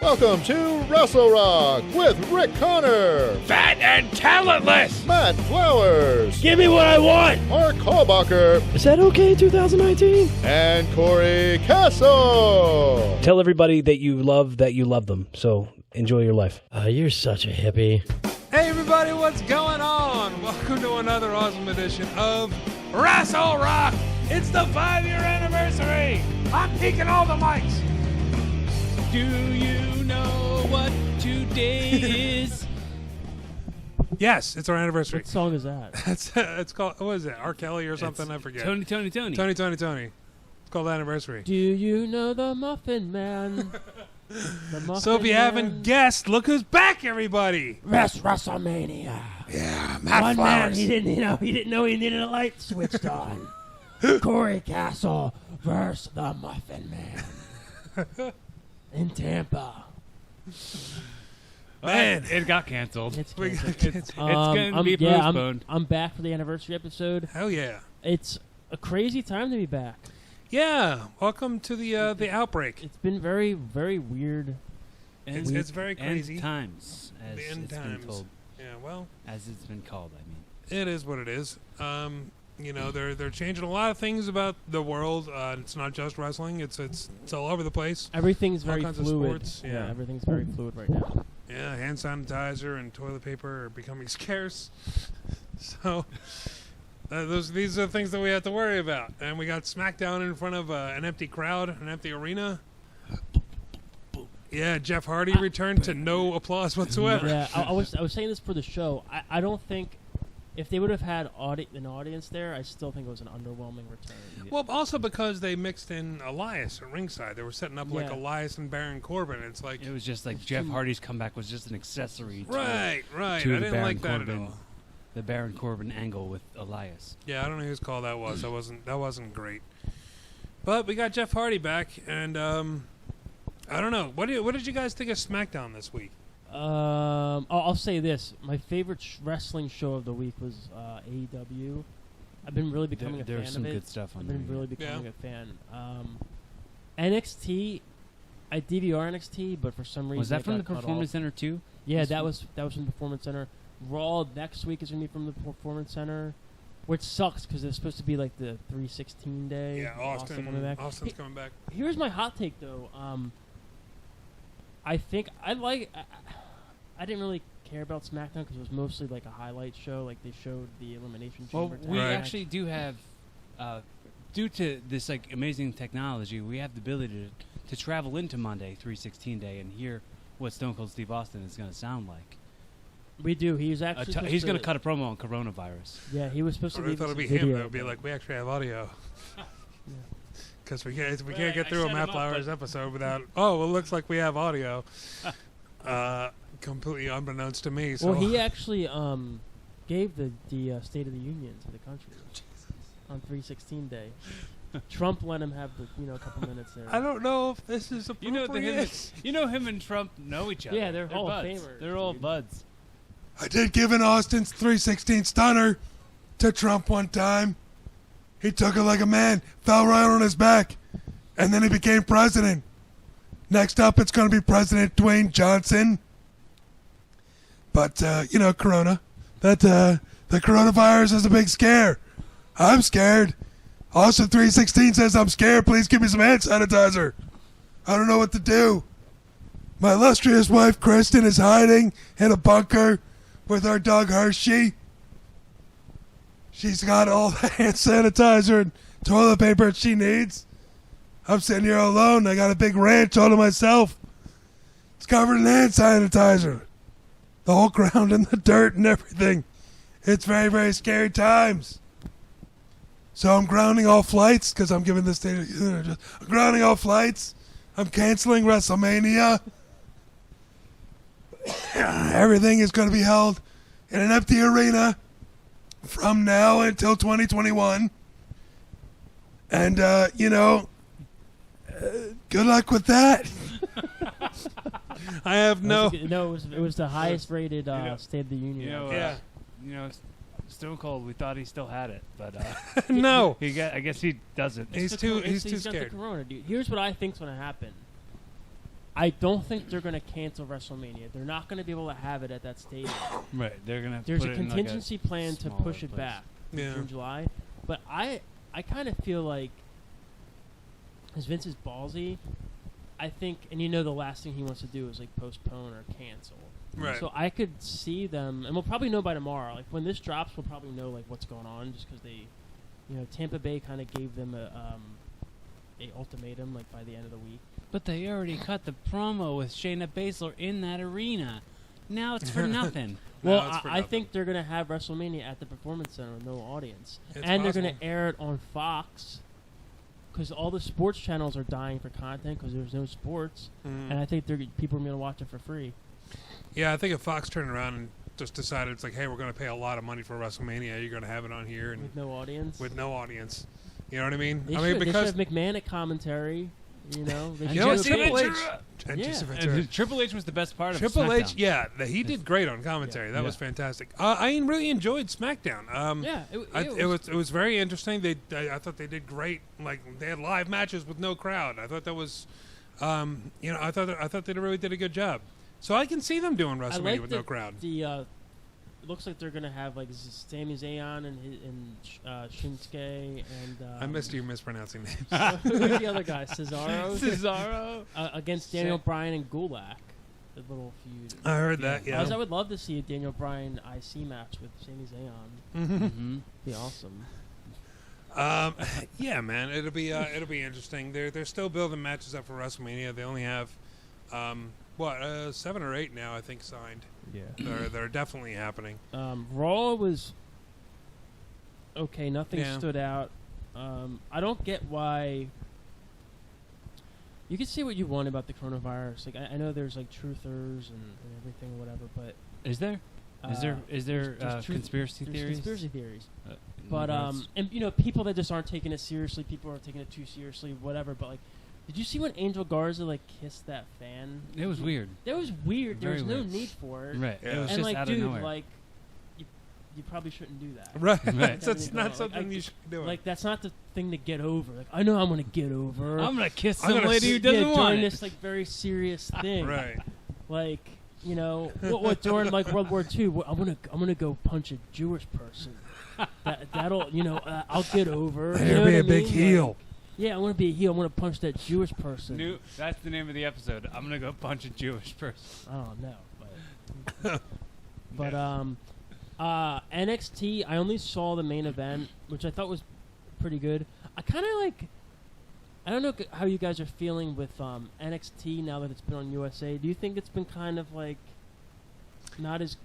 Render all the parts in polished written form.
Welcome to Wrestle Rock with Rick Connor, Fat and talentless! Matt Flowers, Give me what I want! Mark Kalbacher, Is that okay, 2019? and Corey Castle. Tell everybody that you love them. So enjoy your life. You're such a hippie. Hey everybody, what's going on? Welcome to another awesome edition of Rassle Rock! It's the 5-year anniversary! I'm peeking all the mics! Do you know what today is? Yes, it's our anniversary. What song is that? It's called, what is it, R. Kelly or something? I forget. Tony. Tony. It's called Anniversary. Do you know the Muffin Man? The Muffin So if you haven't guessed, look who's back, everybody! Wrestlemania. Yeah, Matt One man, Flowers. he didn't know he needed a light switched on. Corey Castle versus the Muffin Man. In Tampa. Man. It got canceled. It's We canceled. got It's going to be postponed. I'm back for the anniversary episode. Hell yeah. It's a crazy time to be back. Yeah, welcome to the outbreak. It's been very, very weird. It's very crazy. End times, as The end it's times. been told. Yeah, well, As it's been called, I mean. it is what it is. You know, they're changing a lot of things about the world. It's not just wrestling. It's all over the place. Everything's All very kinds of fluid. sports, yeah. Everything's very fluid right now. Yeah, hand sanitizer and toilet paper are becoming scarce. So these are things that we have to worry about. And we got Smackdown in front of an empty crowd, an empty arena. Yeah, Jeff Hardy returned to no applause whatsoever. Yeah, I was saying this for the show. I don't think if they would have had an audience there, I still think it was an underwhelming return. Well, also because they mixed in Elias at ringside. They were setting up like Yeah. Elias and Baron Corbin. It's like It was just like Jeff Hardy's comeback was just an accessory to, right. to I the didn't Baron like that Corbin, at all. the Baron Corbin angle with Elias. Yeah, I don't know whose call that was. That wasn't great. But we got Jeff Hardy back, and I don't know. What did you guys think of SmackDown this week? I'll say this: my favorite wrestling show of the week was AEW. I've been really becoming a fan There's some of it. good stuff on I've there. been really becoming Yeah. a fan. NXT, I DVR NXT, but for some reason Was that it from the got cut Performance off. Center too? Yeah, This that week? was from the Performance Center. Raw next week is gonna be from the Performance Center, which sucks because it's supposed to be like the 316 day. Yeah, Austin. coming back. Austin's coming back. Here's my hot take though. I think I didn't really care about SmackDown because it was mostly like a highlight show. Like they showed the Elimination Well, Chamber. we Right. actually do have, due to this like amazing technology, we have the ability to travel into Monday 316 day and hear what Stone Cold Steve Austin is going to sound like. We do. He's actually. He's going to cut a promo on coronavirus. Yeah, he was supposed to. I leave thought us it'd a be him. video, That would be but- like, we actually have audio. Because we can't Right, get I through a set Matt him up, Flowers but- episode without. Oh, well, looks like we have audio. Completely unbeknownst to me. So Well, he actually gave the State of the Union to the country on 316 day. Trump let him have a couple minutes there. I don't know if this is You know appropriate. him and Trump know each other. Yeah, they're Hall of buds. Famers, They're all dude. buds. I did give an Austin's 316 stunner to Trump one time. He took it like a man, fell right on his back, and then he became president. Next up, it's going to be President Dwayne Johnson. But, Corona. The coronavirus is a big scare. I'm scared. Austin 316 says I'm scared. Please give me some hand sanitizer. I don't know what to do. My illustrious wife, Kristen, is hiding in a bunker with our dog, Hershey. She's got all the hand sanitizer and toilet paper she needs. I'm sitting here alone. I got a big ranch all to myself. It's covered in hand sanitizer. The whole ground in the dirt and everything. It's very, very scary times. So I'm grounding all flights because I'm giving the state of... I'm grounding all flights. I'm canceling WrestleMania. Everything is going to be held in an empty arena from now until 2021. And, good luck with that. I have no... it was the highest rated know- State of the Union. Yeah. Stone Cold. We thought he still had it, but No. I guess he doesn't. He's the too cor- he's got too the scared. corona, dude. Here's what I think's going to happen. I don't think they're going to cancel WrestleMania. They're not going to be able to have it at that stadium. Right, they're gonna. There's put a it in, contingency like, plan to smaller push it place. back Yeah. in July. But I kind of feel like, as Vince is ballsy, I think, and the last thing he wants to do is like postpone or cancel. Right. So I could see them, and we'll probably know by tomorrow. Like when this drops, we'll probably know like what's going on, just because they, Tampa Bay kind of gave them a ultimatum like by the end of the week. But they already cut the promo with Shayna Baszler in that arena. Now it's for nothing. Well, it's for I nothing. think they're going to have WrestleMania at the Performance Center with no audience. It's And they're possible. going to air it on Fox because all the sports channels are dying for content because there's no sports. And I think people are going to watch it for free. Yeah, I think if Fox turned around and just decided it's like, hey, we're going to pay a lot of money for WrestleMania, you're going to have it on here and With no audience. with no audience. You know what I mean? They I should. mean, because they should have McMahon at commentary. They And should know what, Jesse do a Triple H, Ventura. and Yeah. Jesse Ventura. And Triple H was the best part of Triple H, SmackDown. yeah, he did great on commentary. That was fantastic. I really enjoyed SmackDown. Yeah, It was very interesting. I thought they did great. Like they had live matches with no crowd. I thought that was, I thought they really did a good job. So I can see them doing I WrestleMania like with no crowd. It looks like they're gonna have like Sami Zayn and Shinsuke and I missed you mispronouncing names. who's the other guy? Cesaro. Cesaro. Against Daniel Bryan and Gulak. The little feud. I heard that. Yeah. I would love to see a Daniel Bryan IC match with Sami Zayn. Mm-hmm. Be awesome. Yeah, man, it'll be interesting. They're still building matches up for WrestleMania. They only have 7 or 8 now, I think, signed. Yeah. They're definitely happening. Raw was okay. Nothing Yeah. stood out. I don't get why. You can say what you want about the coronavirus. Like I know there's like truthers and everything, or whatever. But Is there? Is there there's conspiracy there's theories? conspiracy theories. in But regards- and people that just aren't taking it seriously. People are taking it too seriously. Whatever. But like, did you see when Angel Garza like kissed that fan? it was weird. That was weird. There Very was no weird. need for it. Right. Yeah. It was And just like, out dude, of nowhere. like, you probably shouldn't do that. Right. Right. That's not Like, something I- you should be doing. Like that's not the thing to get over. Like I know I'm gonna get over. I'm gonna kiss I'm some gonna lady who s- doesn't want during it. this like very serious thing. right. Like what during like World War II? I'm gonna go punch a Jewish person. That'll I'll get over. You know what I mean? Like, yeah, I want to be a heel. I want to punch that Jewish person. That's the name of the episode. I'm gonna go punch a Jewish person. I don't know, but NXT. I only saw the main event, which I thought was pretty good. I kind of like. I don't know how you guys are feeling with NXT now that it's been on USA. Do you think it's been kind of like not as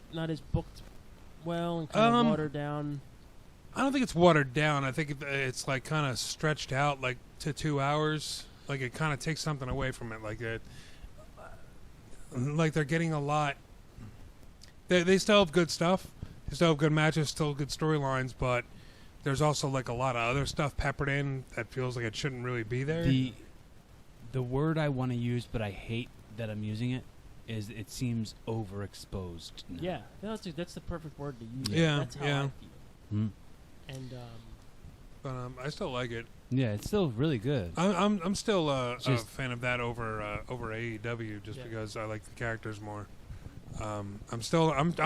booked well and kind of watered down? I don't think it's watered down. I think it's like kind of stretched out like to 2 hours. Like it kind of takes something away from it. Like they're getting a lot. They still have good stuff. They still have good matches, still good storylines, but there's also like a lot of other stuff peppered in that feels like it shouldn't really be there. The word I want to use, but I hate that I'm using it, is it seems overexposed. Now. Yeah, that's the perfect word to use. Yeah, that's how yeah. I feel. Mm. And But I still like it. Yeah, it's still really good. I'm still a Just- fan of that over AEW just Yeah. because I like the characters more. I'm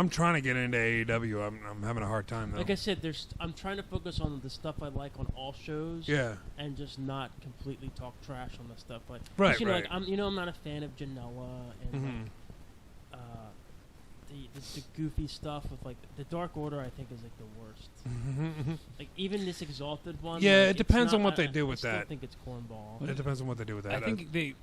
trying to get into AEW. I'm having a hard time though. like I said, I'm trying to focus on the stuff I like on all shows. Yeah. And just not completely talk trash on the stuff like Right, Like right. I'm not a fan of Janela and Mhm. like, the goofy stuff with like the Dark Order. I think is like the worst. Like even this Exalted one. Yeah, like, it it's depends on not- what they do with I still that. think it's cornball. It depends on what they do with that. I think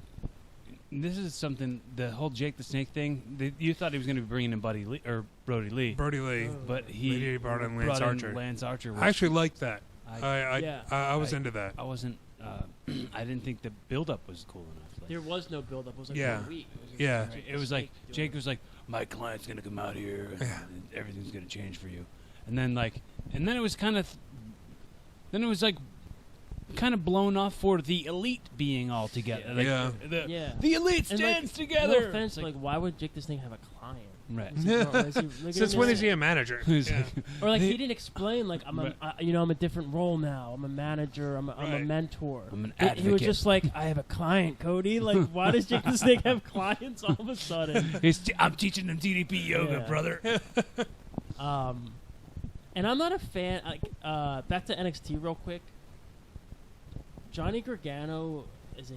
this is something. The whole Jake the Snake thing. You thought he was going to be bringing in Buddy Lee or Brody Lee, Brody Lee. but he brought in Lance Archer. Lance Archer. I actually liked that. I I was into that. I wasn't. I didn't think the build-up was cool enough. Like, There was no build up. It was like Yeah. 1 week. It was just Yeah. Jake it the was like Snake doing Jake it. was like, my client's gonna come out here, and Yeah. everything's gonna change for you. And then it was kind of, then it was like, kind of blown off for the elite being all together. Yeah. The elite And, stands like, together. No offense, like, why would Jake the Snake have a client? Right. Since when is he a manager? Yeah. Or like he didn't explain like I'm a different role now. I'm a manager. I'm a Right. mentor. I'm an He was advocate. just like, I have a client, Cody. Like, why does Jake the Snake have clients all of a sudden? I'm teaching them DDP yoga, Yeah. brother. And I'm not a fan. Like, back to NXT real quick. Johnny Gargano is a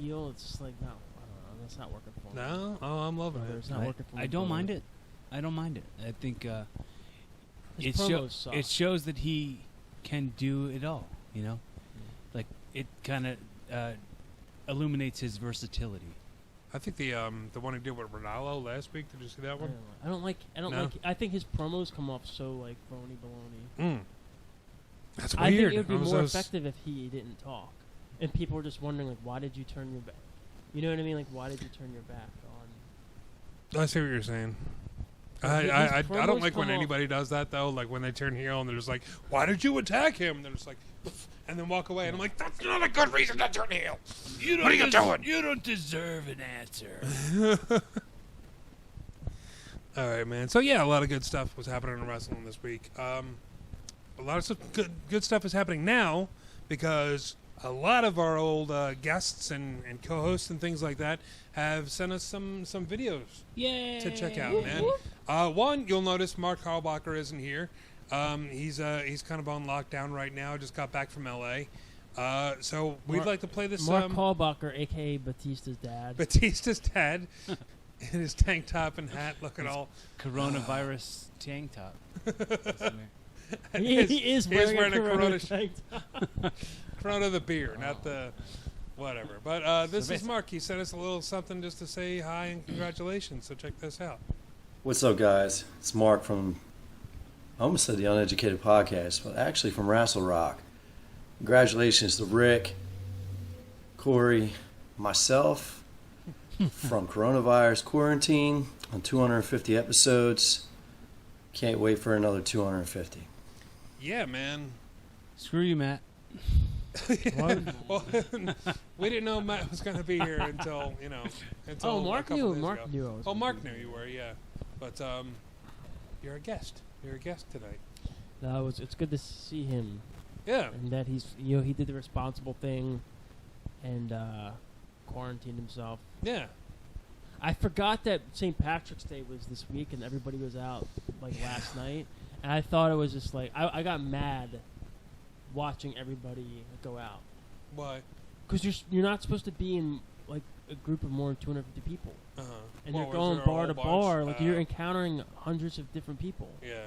heel. It's just like, no, I don't know. That's not working for me. No? Oh, I'm loving It's it. not working for me. I don't mind it. I don't mind it. I think His promos suck. it shows that he can do it all. You know, like it kind of illuminates his versatility. I think the one he did with Ronaldo last week. Did you see that one? I don't like. No? I think his promos come off so like phony baloney. That's I think weird. it would be I was- more I was- effective if he didn't talk, and people were just wondering like, why did you turn your back? You know what I mean? Like, why did you turn your back on? I see what you're saying. These I promos don't like when come off- anybody does that though. Like when they turn heel and they're just like, "Why did you attack him?" And they're just like, "Pff," and then walk away. And I'm like, "That's not a good reason to turn heel." What are you doing? You don't deserve an answer. All right, man. So yeah, a lot of good stuff was happening in wrestling this week. A lot of stuff, good stuff is happening now because a lot of our old guests and co-hosts and things like that have sent us some videos Yay! to check out, man. One, you'll notice Mark Kalbacher isn't here. He's kind of on lockdown right now. Just got back from LA. So we'd like to play this. Mark Kalbacher, aka Batista's dad. Batista's dad in his tank top and hat, looking all Coronavirus tank top. he is wearing a Corona tank top. Corona the beer, not the whatever. But this is Mark. He sent us a little something just to say hi and congratulations. So check this out. What's up, guys? It's Mark from, I almost said the Uneducated Podcast, but actually from Rassle Rock. Congratulations to Rick, Corey, myself from coronavirus quarantine on 250 episodes. Can't wait for another 250. Yeah, man. Screw you, Matt. Well, we didn't know Matt was going to be here until until Mark a couple knew. days Mark ago. knew I was. Oh, Mark knew you were, yeah. But you're a guest. You're a guest tonight. No, it's good to see him, Yeah. and that he's he did the responsible thing, and quarantined himself. Yeah. I forgot that St. Patrick's Day was this week, and everybody was out like last night, and I thought it was just like I got mad watching everybody go out. Why? Because you're not supposed to be in like a group of more than 250 people, and Well, you're was going there a bar to whole bar. bunch? Like you're encountering hundreds of different people. Yeah.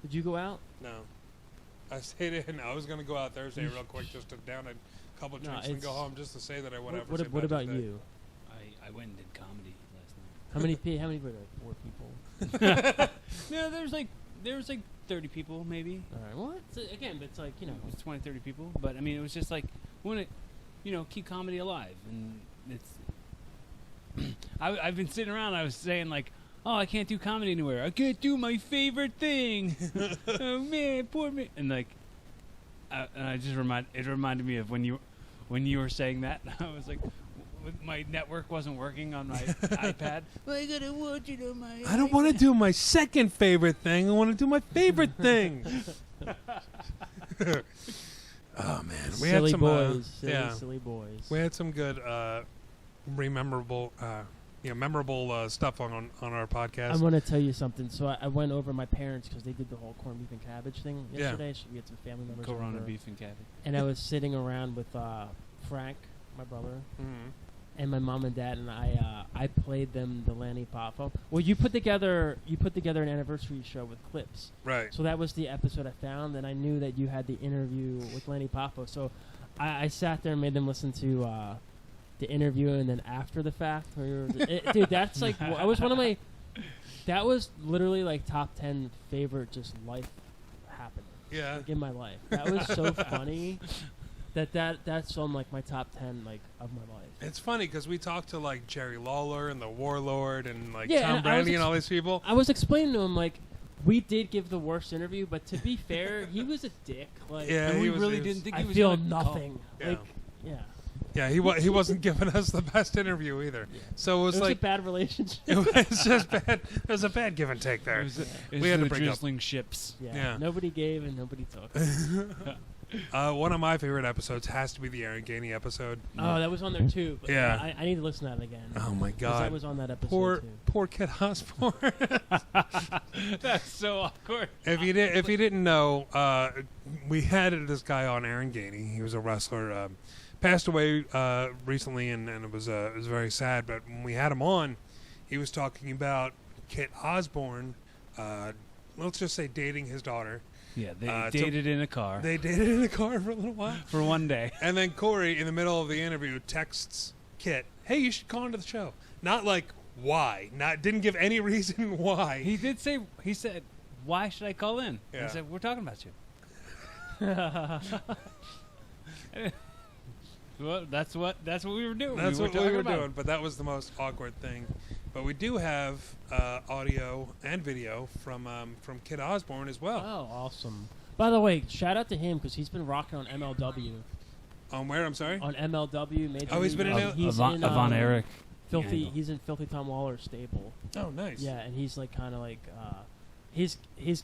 Did you go out? No. I stayed in. I was going to go out Thursday real quick just to down a couple of No, drinks and go it's- home just to say that I went out for What, St. what about Patrick's Day. you? I went and did comedy last night. How many were there? 4 people. No, there was like 30 people maybe. All right. Well, again, it's like It was 20, 30 people. But I mean, it was just like we want to, keep comedy alive, and it's. I've been sitting around. I was saying like, oh, I can't do comedy anywhere. I can't do my favorite thing. Oh man, poor me. And like, and I just it reminded me of when you were saying that. I was like, my network wasn't working on my iPad. I gotta watch it on my. I don't want to do my second favorite thing. I want to do my favorite thing. Oh man, we silly had some boys. silly Boys. we had some good memorable stuff on our podcast. I'm gonna tell you something. So I went over my parents because they did the whole corned beef and cabbage thing Yeah. yesterday. So we had some family members Corona over. beef and cabbage. And I was sitting around with Frank, my brother, and my mom and dad, and I played them the Lanny Poffo. Well, you put together an anniversary show with clips. Right. So that was the episode I found, and I knew that you had the interview with Lanny Poffo. So I sat there and made them listen to the interview, and then after the fact, dude, that's like I was one of my. That was literally like top 10 favorite just life happening. Yeah. Like in my life, that was so funny. That's on like my top 10 like of my life. It's funny because we talked to like Jerry Lawler and the Warlord and like Yeah, Tom and I was Brady and all these people. I was explaining to him like we did give the worst interview, but to be fair, he was a dick. Like, Yeah, And we he was- really he was- didn't think I he was feel gonna nothing. Yeah. Like, yeah. Yeah, he wasn't giving us the best interview either. So it was It was a like bad relationship. it was just bad. It was a bad give and take there. It was We had to the break up. drizzling ships. Yeah. Nobody gave and nobody took. One of my favorite episodes has to be the Aaron Gainey episode. Oh, that was on there too. But Yeah. I need to listen to that again. Oh my 'Cause God! that was on that episode Poor too. poor Kid Osbourne. That's so awkward. If you didn't know, we had this guy on, Aaron Gainey. He was a wrestler. Passed away recently, and it was very sad. But when we had him on, he was talking about Kit Osbourne. Let's just say dating his daughter. Yeah, they so dated in a car They dated in a car for a little while, for one day. and then Corey, in the middle of the interview, texts Kit, "Hey, you should call into the show." Not like why. Didn't give any reason why. He did say, he said, "Why should I call in?" Yeah. I said, "We're talking about you." Well, that's what we were doing. That's what we talking were about. doing, but that was the most awkward thing. But we do have audio and video from Kid Osbourne as well. Oh, awesome. By the way, shout out to him because he's been rocking on MLW. On where? I'm sorry. On MLW, Major Oh, he's League. been in He's Avant, in Avant Eric. Filthy. Yeah. He's in Filthy Tom Waller's stable. Oh, nice. Yeah, and he's like kind of like his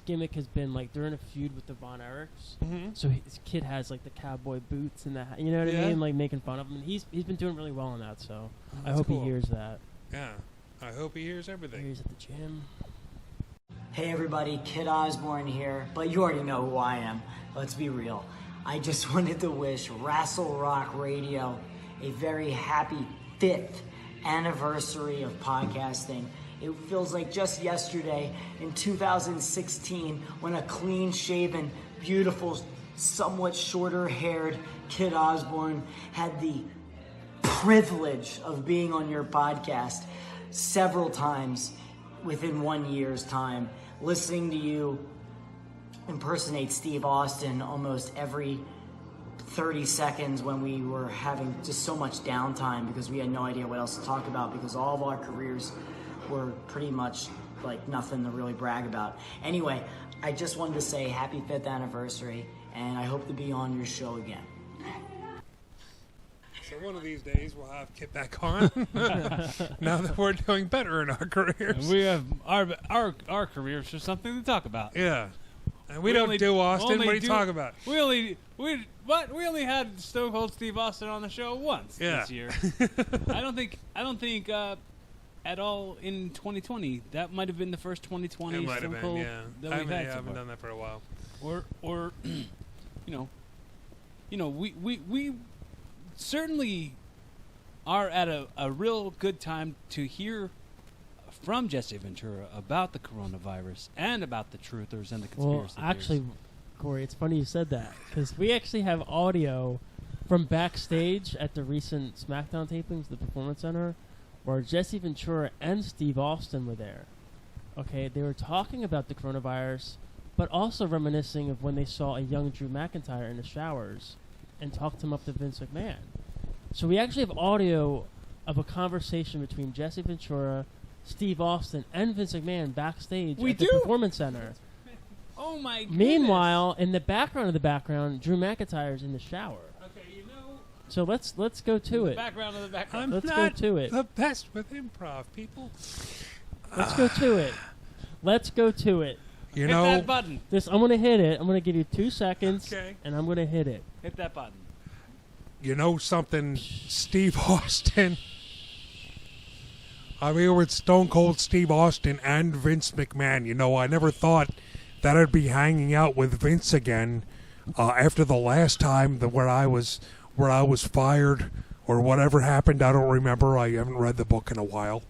gimmick has been like they're in a feud with the Von Erichs. Mm-hmm. So his kid has like the cowboy boots and you know what I Yeah. mean, like making fun of him. And he's been doing really well on that. So I that's hope cool. he hears that. Yeah. I hope he hears everything. He's at the gym. Hey everybody, Kid Osbourne here, but you already know who I am. Let's be real. I just wanted to wish Rassle Rock Radio a very happy 5th anniversary of podcasting. It feels like just yesterday in 2016 when a clean-shaven, beautiful, somewhat shorter-haired Kid Osbourne had the privilege of being on your podcast several times within 1 year's time, listening to you impersonate Steve Austin almost every 30 seconds when we were having just so much downtime because we had no idea what else to talk about because all of our careers were pretty much like nothing to really brag about. Anyway, I just wanted to say happy 5th anniversary and I hope to be on your show again. So one of these days we'll have Kit back on. Now that we're doing better in our careers. We have our careers for something to talk about. Yeah. And we don't do Austin. What are you talking about? We only had Stone Cold Steve Austin on the show once this year. I don't think at all in 2020. That might have been the first 2020 It might have Stone been, Cold yeah. that I we've haven't, had yeah, I so haven't far. done that for a while. Or we certainly are at a real good time to hear from Jesse Ventura about the coronavirus and about the truthers and the Well, conspiracy actually, theories. Corey, it's funny you said that because we actually have audio from backstage at the recent Smackdown tapings, the Performance Center, where Jesse Ventura and Steve Austin were there. Okay, they were talking about the coronavirus, but also reminiscing of when they saw a young Drew McIntyre in the showers and talked him up to Vince McMahon. So we actually have audio of a conversation between Jesse Ventura, Steve Austin, and Vince McMahon backstage We at the do? Performance Center. Oh my goodness. Meanwhile, in the background of the background, Drew McIntyre's in the shower. Okay, you know, So let's go to it. background of the background. I'm Let's go not to it. the best with improv, people. Let's go to it. Let's go to it. You Hit know, that button. I'm gonna hit it. I'm gonna give you 2 seconds, Okay. and I'm gonna hit it. Hit that button. you know something, Steve Austin. I'm here with Stone Cold Steve Austin and Vince McMahon. You know, I never thought that I'd be hanging out with Vince again after the last time where I was fired or whatever happened. I don't remember. I haven't read the book in a while.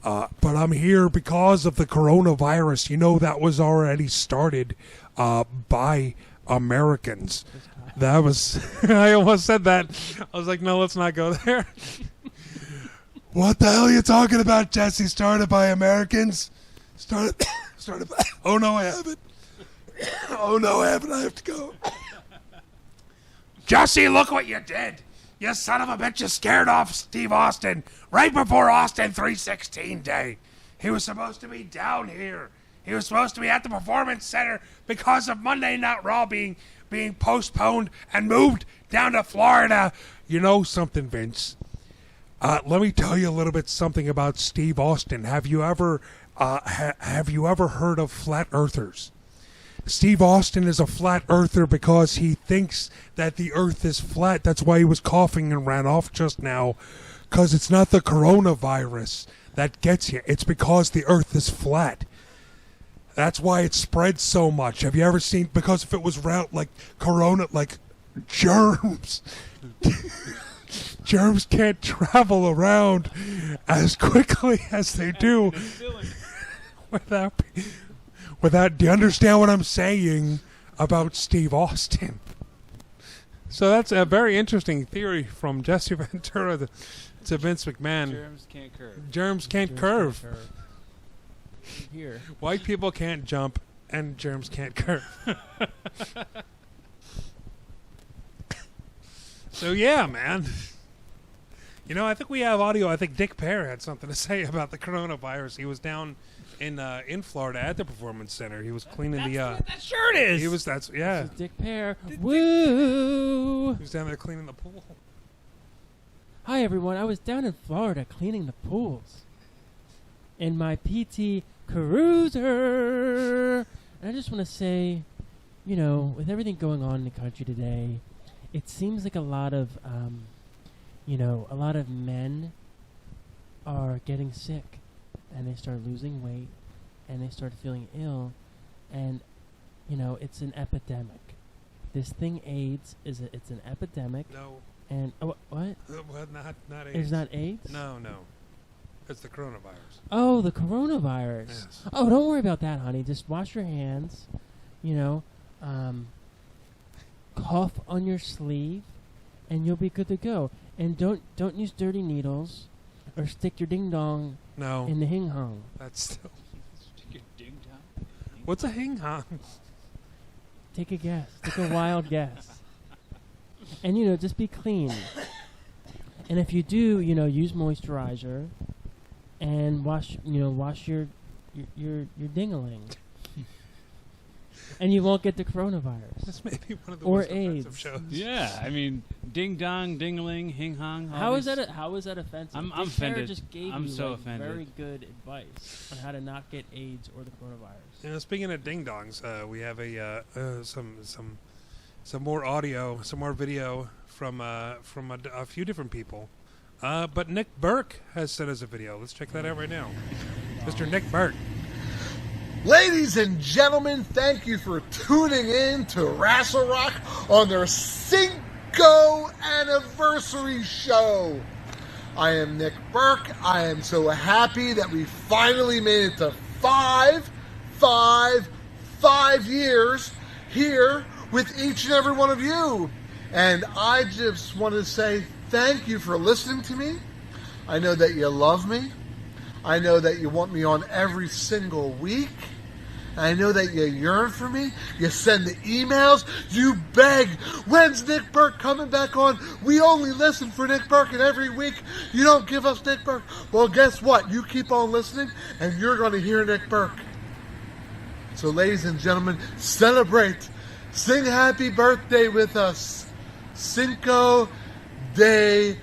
But I'm here because of the coronavirus. You know, that was already started by Americans. That was, I almost said that. I was like, no, let's not go there. What the hell are you talking about, Jesse? Started by Americans? Started by, oh no, I haven't. Oh no, I haven't. I have to go. Jesse, look what you did. You son of a bitch, you scared off Steve Austin right before Austin 316 Day. He was supposed to be down here He was supposed to be at the Performance Center because of Monday Night Raw being postponed and moved down to Florida. You know something, Vince? Let me tell you a little bit something about Steve Austin. Have you ever heard of flat earthers? Steve Austin is a flat earther because he thinks that the earth is flat. That's why he was coughing and ran off just now, because it's not the coronavirus that gets you. It's because the earth is flat. That's why it spreads so much. Have you ever seen, because if it was round like corona, like germs, germs can't travel around as quickly as they do without, do you understand what I'm saying about Steve Austin? So that's a very interesting theory from Jesse Ventura to Vince McMahon. Germs can't curve. Germs can't curve. Here. White people can't jump, and germs can't curve. So yeah, man. You know, I think we have audio. I think Dick Pear had something to say about the coronavirus. He was down in Florida at the Performance Center. He was cleaning That shirt is. He was yeah. This is Dick Pear. Woo! He was down there cleaning the pool. Hi everyone. I was down in Florida cleaning the pools in my PT Cruiser. And I just want to say, you know, with everything going on in the country today, it seems like a lot of men are getting sick, and they start losing weight, and they start feeling ill, and, you know, it's an epidemic. This thing AIDS it's an epidemic. No. And what? Well, not AIDS. It's not AIDS? No. It's the coronavirus. Oh, the coronavirus. Yes. Oh, don't worry about that, honey. Just wash your hands. You know, cough on your sleeve, and you'll be good to go. And don't use dirty needles, or stick your ding dong in the hing hong. That's still. Ding dong. What's a hing hong? Take a guess. Take a wild guess. And you know, just be clean. And if you do, you know, use moisturizer, and wash your ding-a-ling. And you won't get the coronavirus. This may be one of the or most offensive AIDS. shows. Yeah, I mean, ding dong, ding-a-ling, hing hong. How is that offensive? I'm Dick offended. Pear just gave I'm you so like, offended. very good advice on how to not get AIDS or the coronavirus. You know, speaking of ding dongs, we have some more audio, some more video from a few different people. But Nick Berk has sent us a video. Let's check that out right now. Mr. Nick Berk. Ladies and gentlemen, thank you for tuning in to Rassle Rock on their Cinco anniversary show. I am Nick Berk. I am so happy that we finally made it to 5 years here with each and every one of you. And I just want to say thank you for listening to me. I know that you love me. I know that you want me on every single week. I know that you yearn for me. You send the emails. You beg, when's Nick Berk coming back on? We only listen for Nick Berk, and every week you don't give us Nick Berk. Well, guess what? You keep on listening, and you're going to hear Nick Berk. So, ladies and gentlemen, celebrate. Sing happy birthday with us. Cinco de...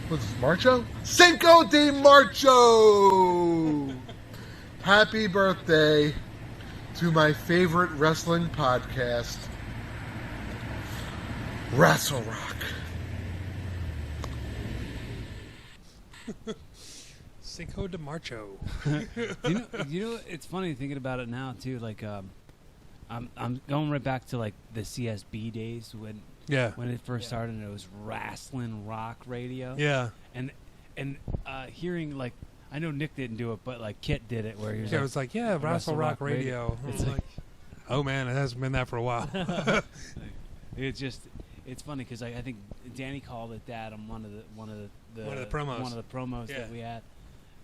What's this, Marcho? Cinco de Marcho! Happy birthday to my favorite wrestling podcast, Rassle Rock. Cinco de Marcho. you know, it's funny thinking about it now too. Like, I'm going right back to like the CSB days when it first started. And it was Wrestling Rock Radio. Yeah, and hearing like. I know Nick didn't do it, but like Kit did it, where he was it was like, Rassle Rock Radio. It's like, oh man, it hasn't been that for a while. it's funny because I think Danny called it that on one of the promos that we had,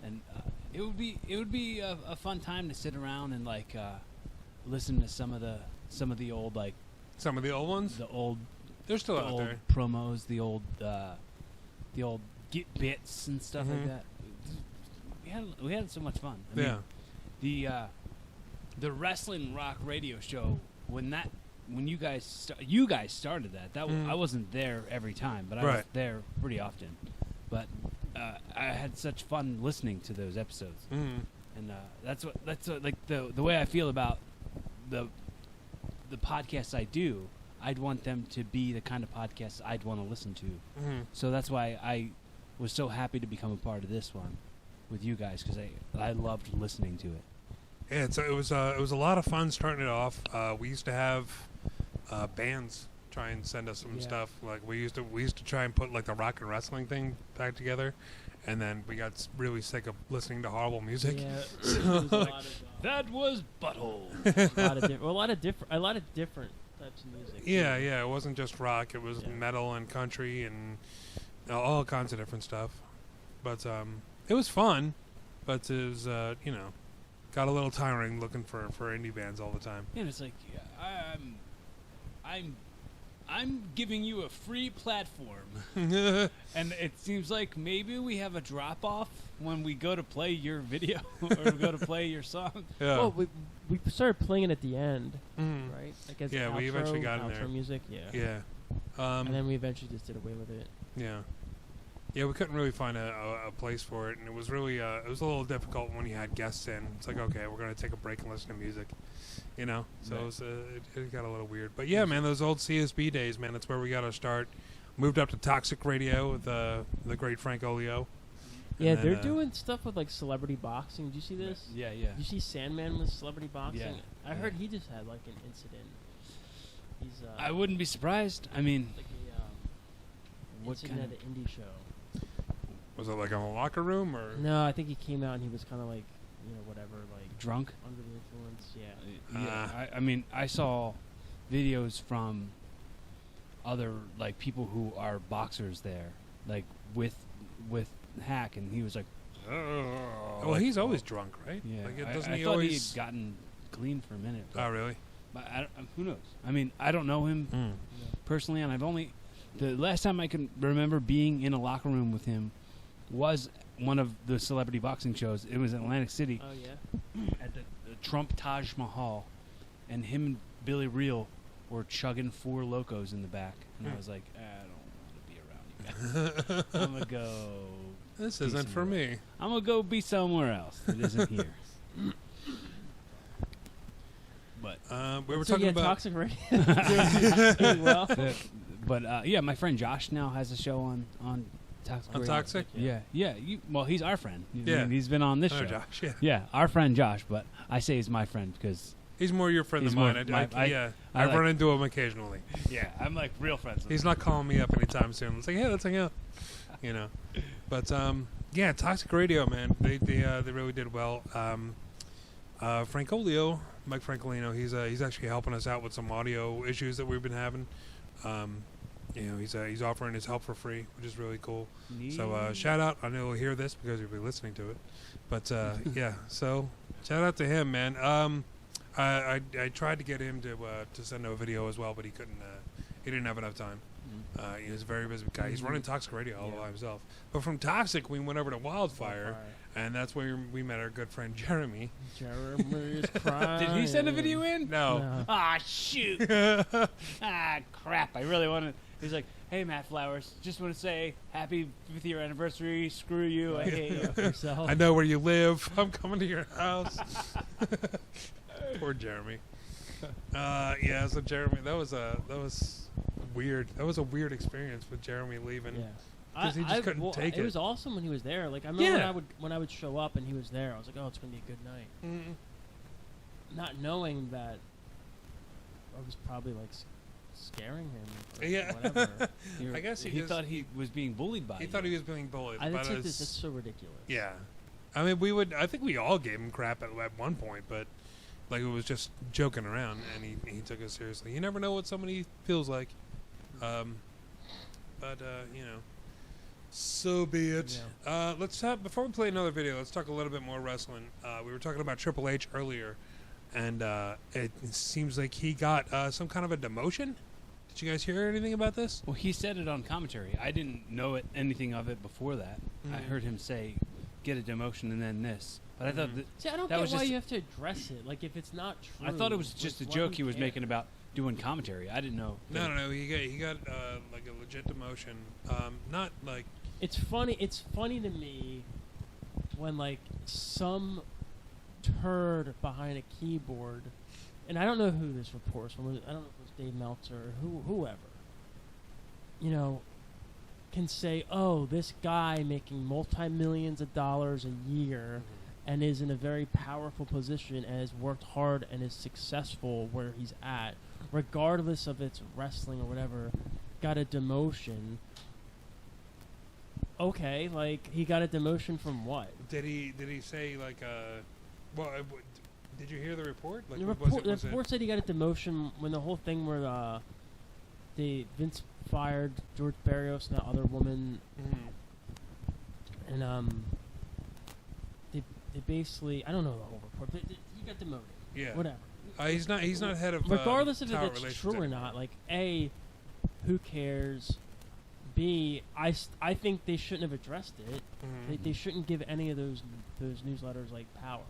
and it would be a fun time to sit around and like listen to some of the old like some of the old ones. They're still out there. Promos, the old get bits and stuff like that. we had so much fun. I mean, the Wrestling Rock radio show when you guys started that I wasn't there every time, but I was there pretty often. But I had such fun listening to those episodes, and that's like the way I feel about the podcasts I do. I'd want them to be the kind of podcasts I'd want to listen to. So that's why I was so happy to become a part of this one with you guys, because I loved listening to it. Yeah, it was a lot of fun starting it off. We used to have bands try and send us some stuff. Like we used to try and put like the rock and wrestling thing back together, and then we got really sick of listening to horrible music. Yeah, it was a lot of, that was Butthole. a lot of different types of music. Yeah, it wasn't just rock. It was metal and country and all kinds of different stuff. But it was fun. But it was got a little tiring looking for indie bands all the time. And it's like I'm giving you a free platform, and it seems like maybe we have a drop off when we go to play your video or go to play your song. Yeah. Well, we started playing it at the end, right? Like as yeah, outro, we eventually got in there. Music, yeah. Yeah. And then we eventually just did away with it. Yeah. Yeah, we couldn't really find a place for it, and it was really it was a little difficult when you had guests in. It's like, okay, we're going to take a break and listen to music, So it was, it got a little weird. But yeah, man, those old CSB days, man, that's where we got our start. Moved up to Toxic Radio with the great Frank Olio. Yeah, they're doing stuff with like celebrity boxing. Did you see this? Yeah. Did you see Sandman with celebrity boxing? Yeah. I heard he just had like an incident. He's I wouldn't be surprised. I mean, like a incident at an indie show. Was it like in a locker room or? No, I think he came out and he was kind of like, whatever, like drunk, under the influence. Yeah. I mean, I saw videos from other like people who are boxers there, like with Hack, and he was like, well, he's always drunk, right? Yeah. Like, doesn't I he thought always? he had gotten clean for a minute. Oh, really? But who knows? I mean, I don't know him personally, and the last time I can remember being in a locker room with him was one of the celebrity boxing shows. It was in Atlantic City. Oh yeah. At the Trump Taj Mahal, and him and Billy Reel were chugging Four Locos in the back, and I was like, I don't want to be around you guys. I'm gonna go. This isn't for me. I'm gonna go be somewhere else that isn't here. But we were talking about Toxic Radio. Well. But yeah, my friend Josh now has a show on Toxic. On Toxic? Yeah. Well, he's our friend. Yeah. I mean, he's been on this show. Josh, yeah. Yeah, our friend Josh, but I say he's my friend because he's more your friend than mine. I run into him occasionally. Yeah, I'm like real friends with He's him. not calling me up anytime soon. It's like, hey, let's hang out. But yeah, Toxic Radio, man, they really did well. Frank Olio, Mike Francolino, he's actually helping us out with some audio issues that we've been having. He's offering his help for free, which is really cool. So shout out. I know he'll hear this because you'll be listening to it. But yeah, so shout out to him, man. I tried to get him to send a video as well, but he couldn't. He didn't have enough time. He was a very busy guy. He's running Toxic Radio all by himself. But from Toxic, we went over to Wildfire, and that's where we met our good friend Jeremy. Jeremy's crying. Did he send a video in? No. Ah, shoot. Crap. I really wanted. He's like, hey, Matt Flowers, just want to say happy 5th year anniversary. Screw you. I hate you. Yourself. I know where you live. I'm coming to your house. Poor Jeremy. Yeah, so Jeremy, that was weird. That was a weird experience with Jeremy leaving. Yeah. Because he just couldn't take it. It was awesome when he was there. Like I remember when I would show up and he was there. I was like, oh, it's gonna be a good night. Not knowing that I was probably like scaring him. Yeah. Whatever. I guess he thought he was being bullied by you. He thought he was being bullied. I think that's so ridiculous. Yeah. I mean, I think we all gave him crap at one point, but like it was just joking around, and he took it seriously. You never know what somebody feels like. But so be it. Yeah. Let's talk, before we play another video, let's talk a little bit more wrestling. We were talking about Triple H earlier, and it seems like he got some kind of a demotion. Did you guys hear anything about this? Well, he said it on commentary. I didn't know anything of it before that. I heard him say get a demotion and then this. But I thought See, I don't that get was why just, you have to address it. Like, if it's not true. I thought it was just a like, joke let he him was care. making about doing commentary. I didn't know. No. He got like a legit demotion. Not like. It's funny. It's funny to me when like some turd behind a keyboard, and I don't know who this reports from. I don't know if it was Dave Meltzer or whoever. You know, can say, "Oh, this guy making multi-millions of dollars a year." And is in a very powerful position and has worked hard and is successful where he's at, regardless of it's wrestling or whatever, got a demotion. Okay, like, he got a demotion from what? Did he say like did you hear the report? Like, The was report said he got a demotion when the whole thing where Vince fired George Barrios and that other woman, and they basically, I don't know the whole report, but he got demoted. Yeah. Whatever. He's not head of. Regardless of if talent it's relations true or anymore. not, like, A, who cares? B, I think they shouldn't have addressed it. They shouldn't give any of those newsletters like power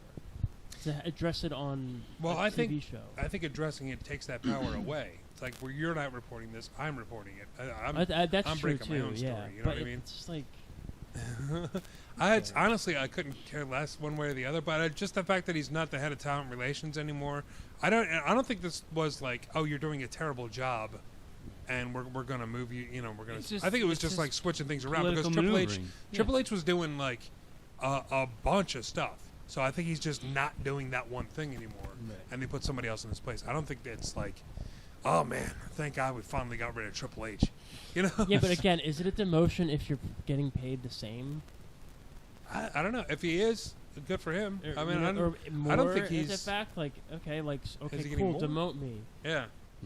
to address it on a TV show. I think addressing it takes that power away. It's like, where you're not reporting this, I'm reporting it. That's I'm true breaking too. my own yeah, story. You know but what I mean? it's just like. Honestly, I couldn't care less one way or the other. But just the fact that he's not the head of talent relations anymore, I don't think this was like, oh, you're doing a terrible job, and we're gonna move you. You know, we're gonna. I think it was just like switching things around because Triple H was doing like a bunch of stuff. So I think he's just not doing that one thing anymore, and they put somebody else in his place. I don't think it's like, oh man, thank God we finally got rid of Triple H. You know? Yeah, but again, is it a demotion if you're getting paid the same? I don't know. If he is, good for him. I mean, I don't think he's. Is it back? Like, okay, he cool, more? demote me. Yeah.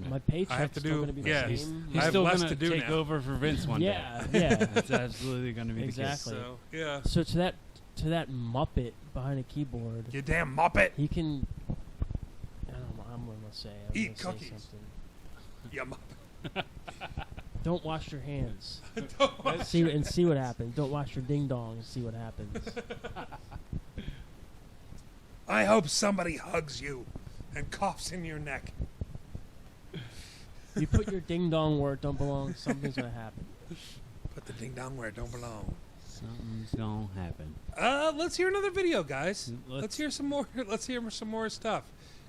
My paycheck's I have to still do. going to be Yeah, the he's same. He's I have still less going to do take now. over for Vince one day. Yeah. That's absolutely going to be Exactly. the case. So, yeah. So to that Muppet behind a keyboard, You damn Muppet. he can. I don't know. I'm going to say. Eat gonna say cookies. something. You Muppet. Don't wash your hands. Don't see what happens. Don't wash your ding dong and see what happens. I hope somebody hugs you and coughs in your neck. You put your ding dong where it don't belong, something's going to happen. Put the ding dong where it don't belong. Something's going to happen. Let's hear another video, guys. Let's hear some more. Let's hear some more stuff,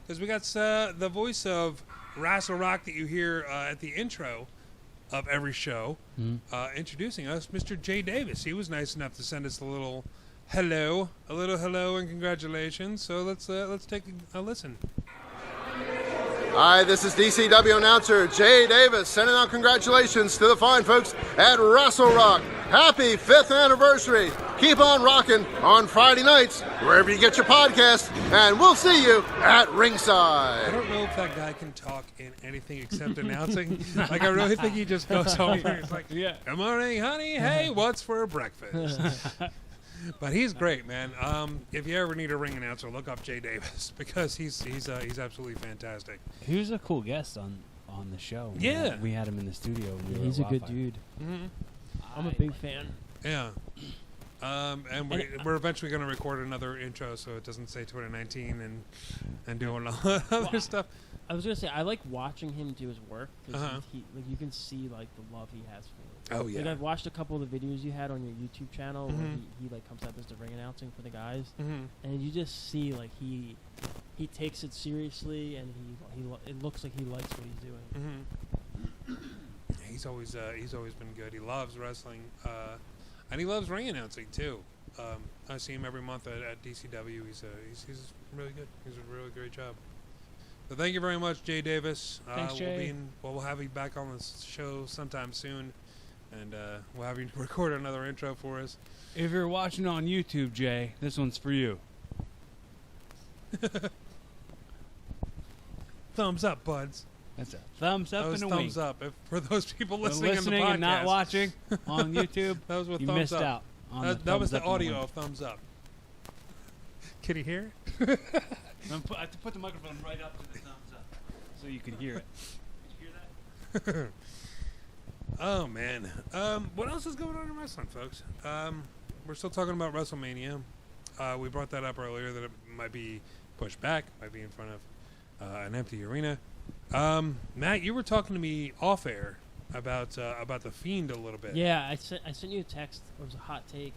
because we got the voice of Rassle Rock that you hear at the intro of every show, introducing us, Mr. Jay Davis. He was nice enough to send us a little hello, and congratulations. So let's take a listen. Hi, this is DCW announcer Jay Davis sending out congratulations to the fine folks at Rassle Rock. Happy 5th anniversary. Keep on rocking on Friday nights, wherever you get your podcast, and we'll see you at ringside. I don't know if that guy can talk in anything except announcing. Like, I really think he just goes home and he's like, Yeah. Good morning, honey. Hey, what's for breakfast? But he's great, man. If you ever need a ring announcer, look up Jay Davis, because he's absolutely fantastic. He was a cool guest on the show. Yeah. We had him in the studio. When we were He's a at good Wildfire. dude. Mm-hmm. I'm a big fan. Yeah. And we're eventually going to record another intro so it doesn't say 2019 and doing all that other stuff. I was gonna say I like watching him do his work because Uh-huh. he like you can see like the love he has for it. Oh, yeah. Like I've watched a couple of the videos you had on your YouTube channel where Mhm. he like comes out as the ring announcing for the guys, Mm-hmm. and you just see like he takes it seriously and it looks like he likes what he's doing. Mm-hmm. He's always been good. He loves wrestling, and he loves ring announcing too. I see him every month at DCW. He's really good. He's a really great job. So thank you very much, Jay Davis. Thanks, Jay. We'll have you back on the show sometime soon, and we'll have you record another intro for us. If you're watching on YouTube, Jay, this one's for you. Thumbs up, buds. That's a thumbs up That was and a thumbs wink. up. For those people For listening in the podcast, and not watching on YouTube, that was with you thumbs missed up. out. On That was thumbs the up and audio wink. of thumbs up. Can you hear? I have to put the microphone right up to the thumbs up so you can hear it. Did you hear that? Oh man. What else is going on in wrestling, folks? we're still talking about WrestleMania. We brought that up earlier that it might be pushed back, might be in front of an empty arena. Matt, you were talking to me off air about the Fiend a little bit. Yeah, I sent you a text. It was a hot take.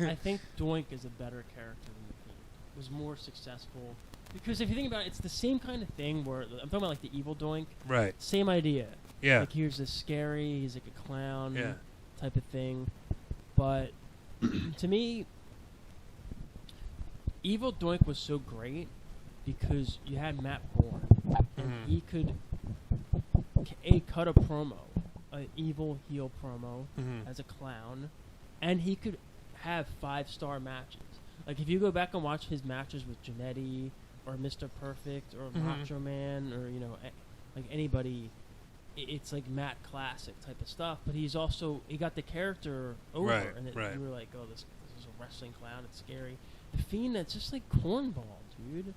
I think Doink is a better character than the Fiend. It was more successful. Because if you think about it, it's the same kind of thing where... I'm talking about like the evil Doink. Right. Same idea. Yeah. Like here's this scary, he's like a clown type of thing. But to me, evil Doink was so great because you had Matt Bourne. And he could cut a promo, an evil heel promo as a clown. And he could have 5-star matches. Like if you go back and watch his matches with Jannetty or Mr. Perfect or Macho Man or like anybody, it's like Matt Classic type of stuff. But he got the character over, and you were like, oh, this is a wrestling clown. It's scary. The Fiend, that's just like cornball, dude.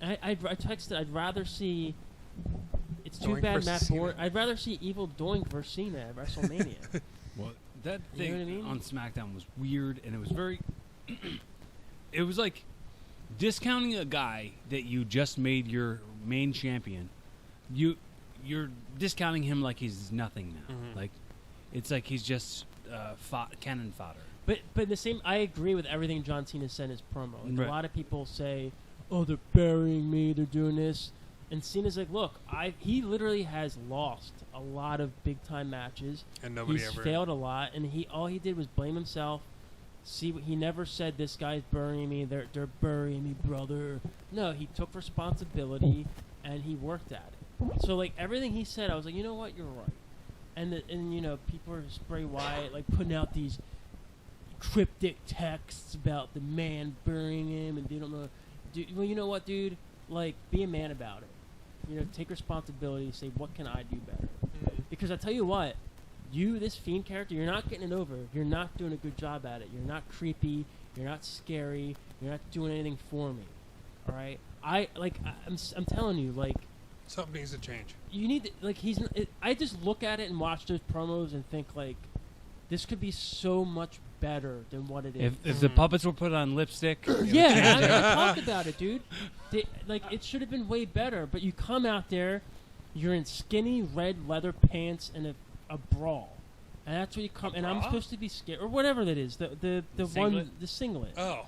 I texted. I'd rather see. It's too Doink bad Matt Cena. Bourne. I'd rather see evil Doink versus Cena at WrestleMania. What? That thing You know what I mean? on SmackDown was weird, and it was very... it was like discounting a guy that you just made your main champion. You're discounting him like he's nothing now. Like it's like he's just cannon fodder. But the same, I agree with everything John Cena said in his promo. Like Right. A lot of people say, "Oh, they're burying me. They're doing this," and Cena's like, "Look, he literally has lost a lot of big time matches, And nobody he's ever failed a lot, and all he did was blame himself. He never said this guy's burying me. They're burying me, brother. No, he took responsibility and he worked at it. So like everything he said, I was like, you know what, you're right. And people are Bray Wyatt like putting out these cryptic texts about the man burying him, and they don't know. Well, you know what, dude? Like, be a man about it. Take responsibility. Say, what can I do better? Because I tell you what, this Fiend character, you're not getting it over. You're not doing a good job at it. You're not creepy. You're not scary. You're not doing anything for me. All right? I'm telling you, like, something needs to change. you need to, like, I just look at it and watch those promos and think, like, this could be so much better than what it is. If the puppets were put on lipstick, Yeah, I talked about it, dude. It should have been way better. But you come out there, you're in skinny red leather pants and a brawl, and that's what you come. And I'm supposed to be scared or whatever that is. The singlet. Oh,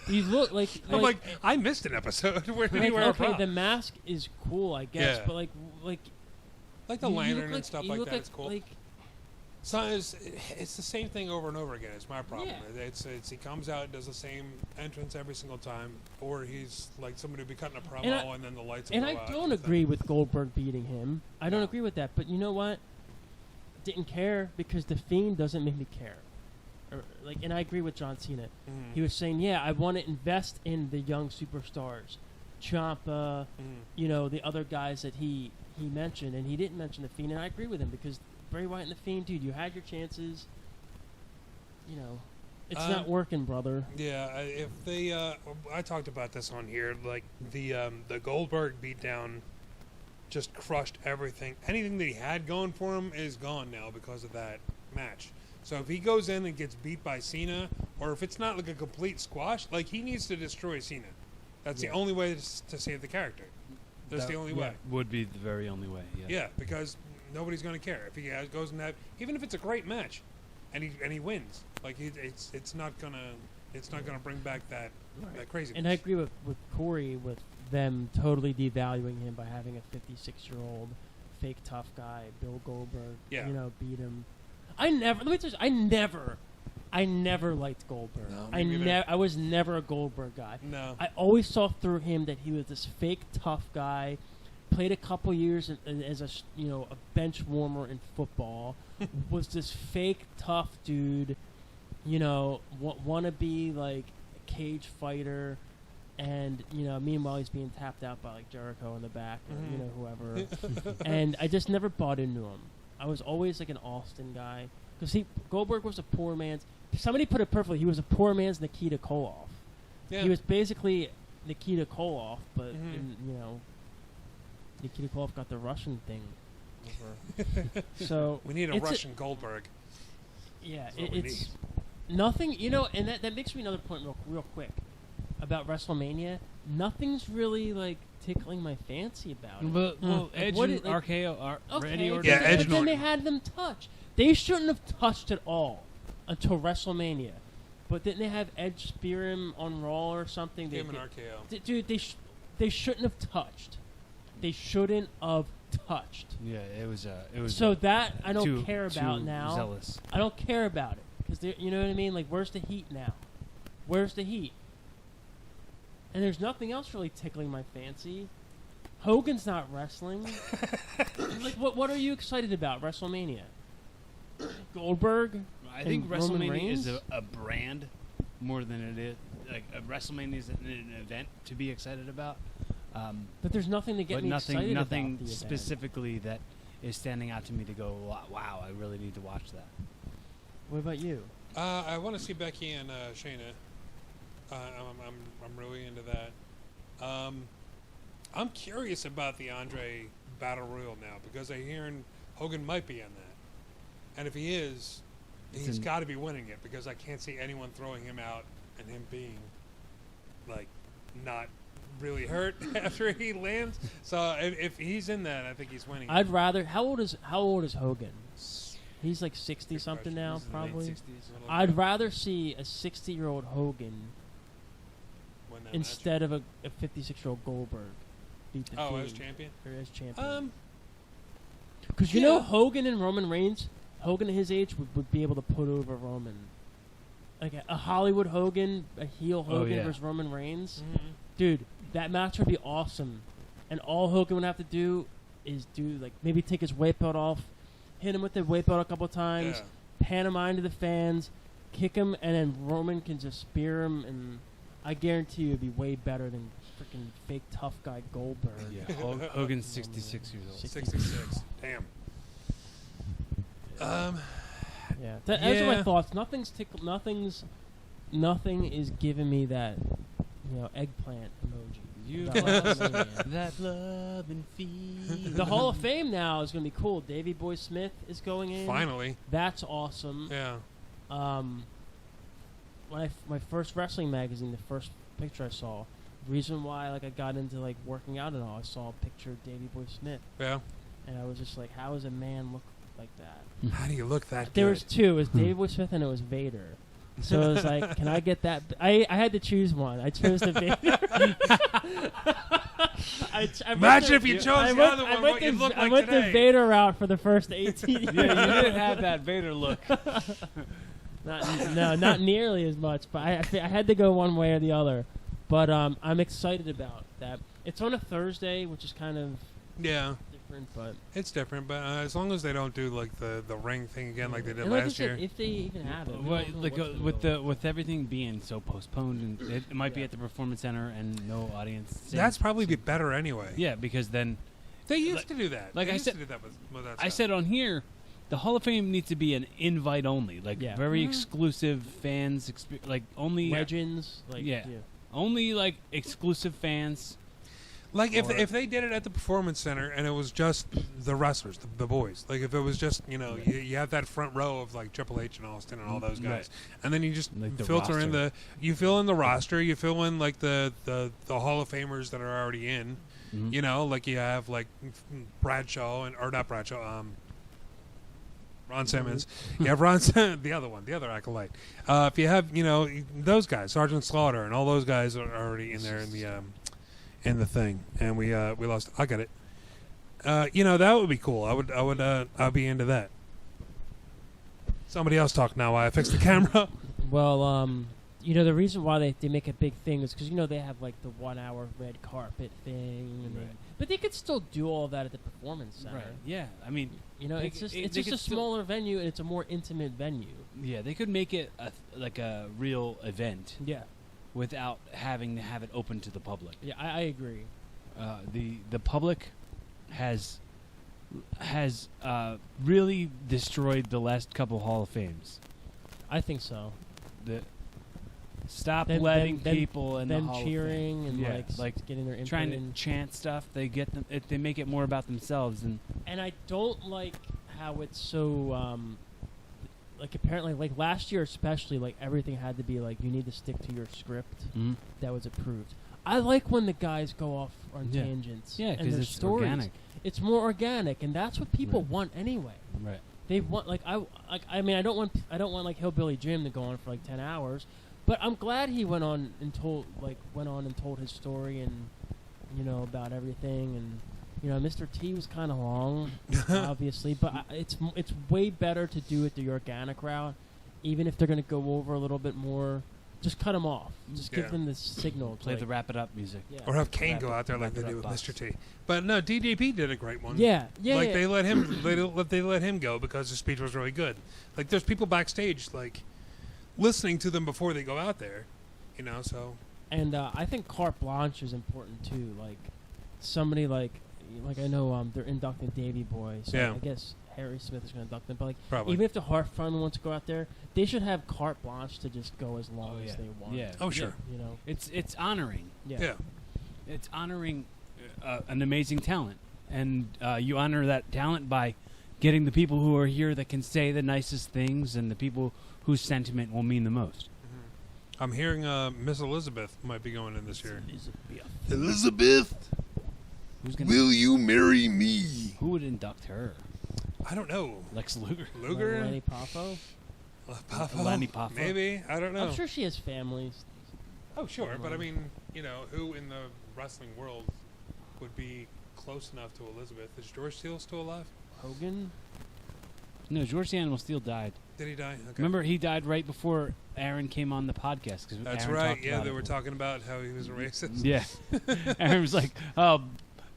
You look like I'm like I missed an episode. Where did he wear a bra? the mask is cool, I guess, Yeah. but like Like the you lantern look and like, stuff you like look that. It's cool. Like, It's the same thing over and over again. It's my problem. Yeah. It's he comes out and does the same entrance every single time, or he's like somebody will be cutting a promo and then the lights will and go I out. don't agree with Goldberg beating him. I don't agree with that. But you know what? Didn't care because the Fiend doesn't make me care. And I agree with John Cena. Mm-hmm. He was saying, "Yeah, I want to invest in the young superstars, Ciampa, the other guys that he mentioned, and he didn't mention the Fiend." And I agree with him because Bray Wyatt and the Fiend, dude, you had your chances. It's not working, brother. Yeah, if they, I talked about this on here. Like the Goldberg beatdown just crushed everything. Anything that he had going for him is gone now because of that match. So if he goes in and gets beat by Cena, or if it's not like a complete squash, like he needs to destroy Cena. That's the only way to save the character. That's the only way. Would be the very only way. Yeah. Yeah, because nobody's going to care if he goes in that. Even if it's a great match, and he wins, like it's not gonna bring back that craziness. And I agree with Corey with them totally devaluing him by having a 56-year-old fake tough guy, Bill Goldberg, beat him. I never liked Goldberg. No, I was never a Goldberg guy. No. I always saw through him that he was this fake tough guy. Played a couple years as a bench warmer in football. Was this fake tough dude. Want to be like a cage fighter, and meanwhile he's being tapped out by like Jericho in the back or whoever. And I just never bought into him. I was always like an Austin guy because Goldberg was a poor man's. Somebody put it perfectly. He was a poor man's Nikita Koloff. Yeah. He was basically Nikita Koloff, but Nikita Koloff got the Russian thing over. So we need a Russian Goldberg. Yeah, That's what we need. nothing, and that makes me another point real quick about WrestleMania. Nothing's really like tickling my fancy about it. Well, Edge and RKO, Randy Orton. Yeah, Edge but and then they Orton. had them touch. They shouldn't have touched at all until WrestleMania. But didn't they have Edge spear him on Raw or something? Him and RKO. Dude, they shouldn't have touched. They shouldn't have touched. Yeah, it was. So that I don't too- care about too now. Zealous. I don't care about it because you know what I mean. Like, where's the heat now? Where's the heat? And there's nothing else really tickling my fancy. Hogan's not wrestling. Like, what are you excited about? WrestleMania. Goldberg. I think and Roman WrestleMania Reigns? is a brand more than it is like WrestleMania is an event to be excited about. But there's nothing to get but me nothing excited about the event. specifically that is standing out to me to go, wow, I really need to watch that. What about you? I want to see Becky and Shayna. I'm really into that. I'm curious about the Andre Battle Royal now because I'm hearing Hogan might be in that, and if he is, he's got to be winning it because I can't see anyone throwing him out and him being like not really hurt after he lands. So if he's in that, I think he's winning. I'd rather. How old is Hogan? He's like 60 something now, He's in the late probably. 60s. I'd rather see a 60-year-old Hogan Win that instead of a 56-year-old Goldberg beat the match. Fiend. As champion. Or as champion. Because you know Hogan and Roman Reigns, Hogan at his age would be able to put over Roman. Like a Hollywood Hogan, a heel Hogan versus Roman Reigns. Mm-hmm. Dude, that match would be awesome. And all Hogan would have to do is maybe take his weight belt off, hit him with the weight belt a couple times, pantomime to the fans, kick him, and then Roman can just spear him, and I guarantee you it'd be way better than freaking fake tough guy Goldberg. Yeah, Hogan's 66 years old. 66. Damn. Yeah. Those are my thoughts. Nothing is giving me that, eggplant emoji. You about lost WrestleMania. that love and feeling. The Hall of Fame now is going to be cool. Davey Boy Smith is going in. Finally. That's awesome. Yeah. When my first wrestling magazine, the first picture I saw, reason why I got into working out and all, I saw a picture of Davey Boy Smith. Yeah. And I was just like, how does a man look like that? How do you look that good? There was two. It was Davey Boy Smith and it was Vader. So it was like, can I get that? I had to choose one. I chose the Vader. Imagine if you chose the other one, what you'd look like I went today. the Vader route for the first 18 years. Yeah, you didn't have that Vader look. Not nearly as much, but I had to go one way or the other. But I'm excited about that. It's on a Thursday, which is kind of different, but it's different. But as long as they don't do the ring thing again like they did and like last I said, year. if they even have it, Well, with everything being so postponed, and it might be at the Performance Center and no audience. That's probably be better anyway. Yeah, because then They used to do that. Like They I used said- to do that with that I stuff. said on here, the Hall of Fame needs to be an invite only, very exclusive fans, only legends, only exclusive fans. Like if they did it at the Performance Center and it was just the wrestlers, the boys. Like if it was just you have that front row of Triple H and Austin and all those guys, Right. and then you just The filter in roster. you fill in the roster, you fill in the Hall of Famers that are already in. Mhm. You have Bradshaw or not Bradshaw, Ron Simmons. You have Ron, the other acolyte. If you have those guys, Sergeant Slaughter and all those guys are already in there in the thing, and we lost. I got it. That would be cool. I'd be into that. Somebody else talk now while I fix the camera. Well, the reason why they make a big thing is because they have the 1 hour red carpet thing, and but they could still do all of that at the Performance Center. Right. Yeah. I mean, it's just they a could smaller venue and it's a more intimate venue. Yeah, they could make it a real event. Yeah. Without having to have it open to the public. Yeah, I agree. The public has really destroyed the last couple Hall of Fames. I think so. Stop Them letting people in the them Hall of cheering Fame. and getting their input trying in. to chant stuff. They get them. They make it more about themselves. And I don't like how it's so like apparently like last year especially, like everything had to be like you need to stick to your script that was approved. I like when the guys go off on tangents. Yeah, and because their it's stories. organic. It's more organic, and that's what people want anyway. Right. They want I mean I don't want like Hillbilly Jim to go on for like 10 hours, but I'm glad he went on and told his story and about everything, and Mr. T was kind of long, obviously, but it's way better to do it the organic route, even if they're going to go over a little bit more. Just cut them off. Just give them the signal. Play the wrap it up music. Yeah. Or have Kane go out there like they do with Mr. T. But no, DDP did a great one. Yeah. Like they let him, they let him go because his speech was really good. Like there's people backstage like listening to them before they go out there, So. And I think carte blanche is important too. Like somebody like I know they're inducting Davey Boy, so I guess Harry Smith is going to induct them. But like Probably. even if the Hart Fund wants to go out there, they should have carte blanche to just go as long as they want. Yeah. Oh sure. It's honoring. Yeah. It's honoring an amazing talent, and you honor that talent by getting the people who are here that can say the nicest things and the people whose sentiment will mean the most. I'm hearing Miss Elizabeth might be going in this year. Elizabeth, will you marry me? Who would induct her? I don't know. Lex Luger? Lenny Poffo? Lenny Poffo? Maybe. I don't know. I'm sure she has families. Oh, sure. But I mean, who in the wrestling world would be close enough to Elizabeth? Is George Steele still alive? Hogan? No, George the Animal Steele died. Did he die? Okay. Remember, he died right before Aaron came on the podcast. That's Aaron right. Yeah, about they it. were talking about how he was a racist. Yeah. Aaron was like,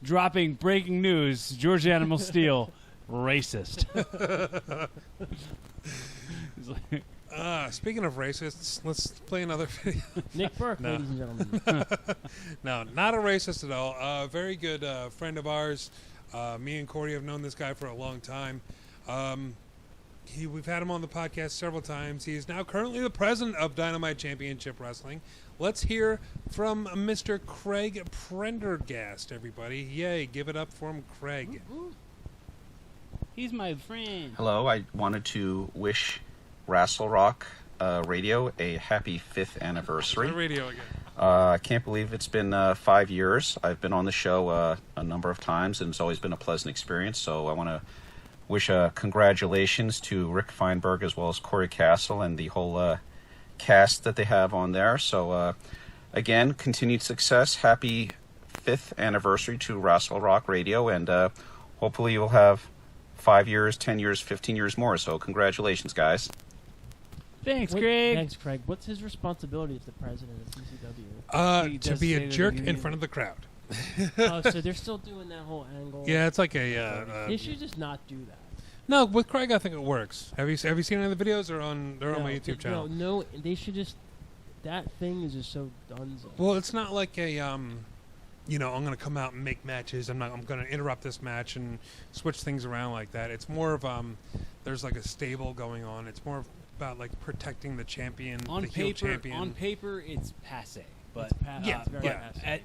dropping breaking news, George the Animal Steele, racist. Speaking of racists, let's play another video. Nick Berk, No. ladies and gentlemen. No, not a racist at all. Very good friend of ours. Me and Corey have known this guy for a long time. We've had him on the podcast several times. He is now currently the president of Dynamite Championship Wrestling. Let's hear from Mr. Craig Prendergast, everybody. Yay, give it up for him, Craig. He's my friend. Hello, I wanted to wish Rassle Rock Radio a happy 5th anniversary. Radio again. I can't believe it's been 5 years. I've been on the show a number of times, and it's always been a pleasant experience. So I want to wish congratulations to Rick Feinberg as well as Corey Castle and the whole cast that they have on there. So again, continued success. Happy 5th anniversary to Rassle Rock Radio, and hopefully you'll have 5 years, 10 years, 15 years more. So congratulations, guys. Thanks, Craig. Thanks, Craig. What's his responsibility as the president of CCW? To be a jerk in front of the crowd. Oh, so they're still doing that whole angle. Yeah, it's like a. They should just not do that. No, with Craig, I think it works. Have you seen any of the videos? They're on my YouTube channel. No, they should just. That thing is just so dunzo. Well, it's not like a I'm going to come out and make matches. I'm going to interrupt this match and switch things around like that. It's more of there's like a stable going on. It's more about like protecting the champion, heel champion. On paper, it's passe. But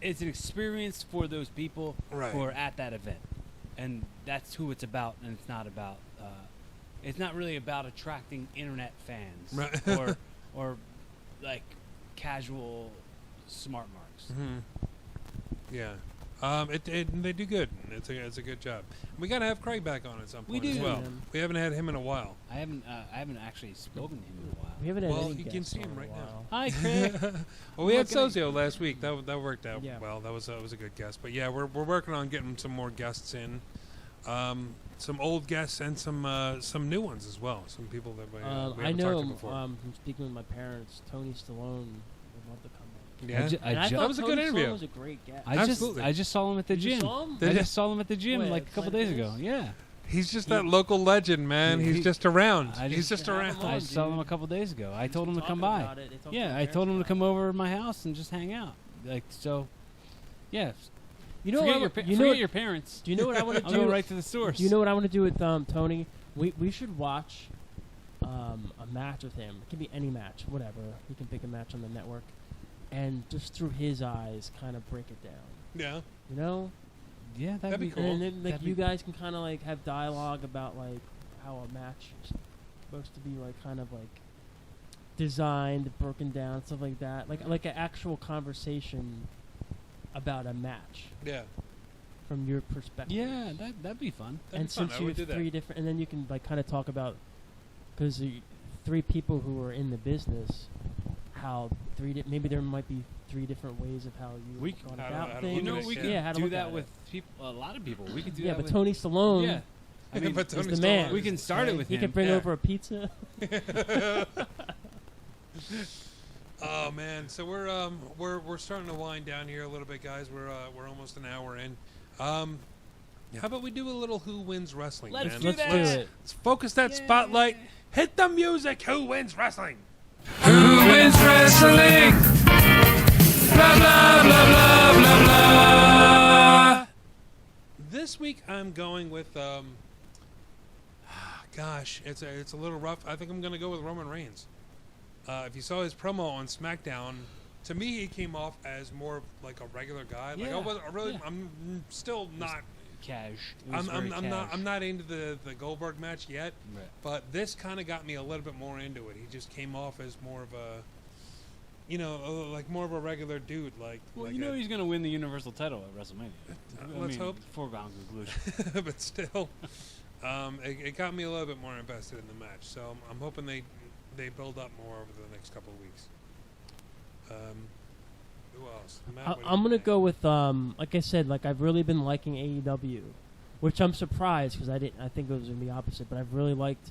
it's an experience for those people who are at that event, and that's who it's about. And it's not about. It's not really about attracting internet fans or like casual smart marks. Mm-hmm. Yeah, they do good. It's a good job. We got to have Craig back on at some point as well. We haven't had him in a while. I haven't actually spoken to him in a while. We haven't had any you can see him right now. Hi, Craig. Well, we had Sozio last week. That worked out well. That was a good guest. But yeah, we're working on getting some more guests in, some old guests and some new ones as well. Some people that we haven't talked to before. From speaking with my parents, Tony Stallone would love to come. Yeah, that was a good interview. Was a great guest. I just saw him at the gym. I just saw him at the gym like a couple days ago. Yeah. He's just that local legend, man. He's just around. He's just around. I saw him a couple days ago. I told him to come by. Yeah, I told him to come over to my house and just hang out. Like so. Yeah. You know forget your parents. Do you know what I want to do? I'll go right to the source. Do you know what I want to do with Tony? We should watch a match with him. It can be any match, whatever. He can pick a match on the network. And just through his eyes, kind of break it down. Yeah. You know? Yeah, that'd be cool. And then, you guys can kind of like have dialogue about like how a match supposed to be like kind of like designed, broken down, stuff like that, like an actual conversation about a match. Yeah. From your perspective. Yeah, that'd be fun. And since you have three different, and then you can like kind of talk about, because three people who are in the business, how maybe there might be three different ways of how you gone about things. You know, we could do that with people, a lot of people. We could do that. Yeah, but with Tony Stallone. Yeah. I mean, but is Tony the man. Stallone. We can start it with he him. He could bring over a pizza. Oh man, so we're starting to wind down here a little bit, guys. We're almost an hour in. How about we do a little Who Wins Wrestling? Let's man? do that. Let's focus that spotlight. Hit the music. Who wins wrestling? Who wins wrestling? Blah blah blah blah blah blah. This week I'm going with gosh, it's a little rough. I think I'm gonna go with Roman Reigns. If you saw his promo on Smackdown, to me he came off as more like a regular guy. Like I'm still not cash. I'm not into the Goldberg match yet, right. But this kind of got me a little bit more into it. He just came off as more of a, like more of a regular dude. Like, well, he's gonna win the Universal title at WrestleMania. Let's hope. Foregone conclusion. But still, it got me a little bit more invested in the match. So I'm hoping they build up more over the next couple of weeks. Who else? Matt, I'm gonna go with like I said, like I've really been liking AEW, which I'm surprised because I think it was gonna be opposite, but I've really liked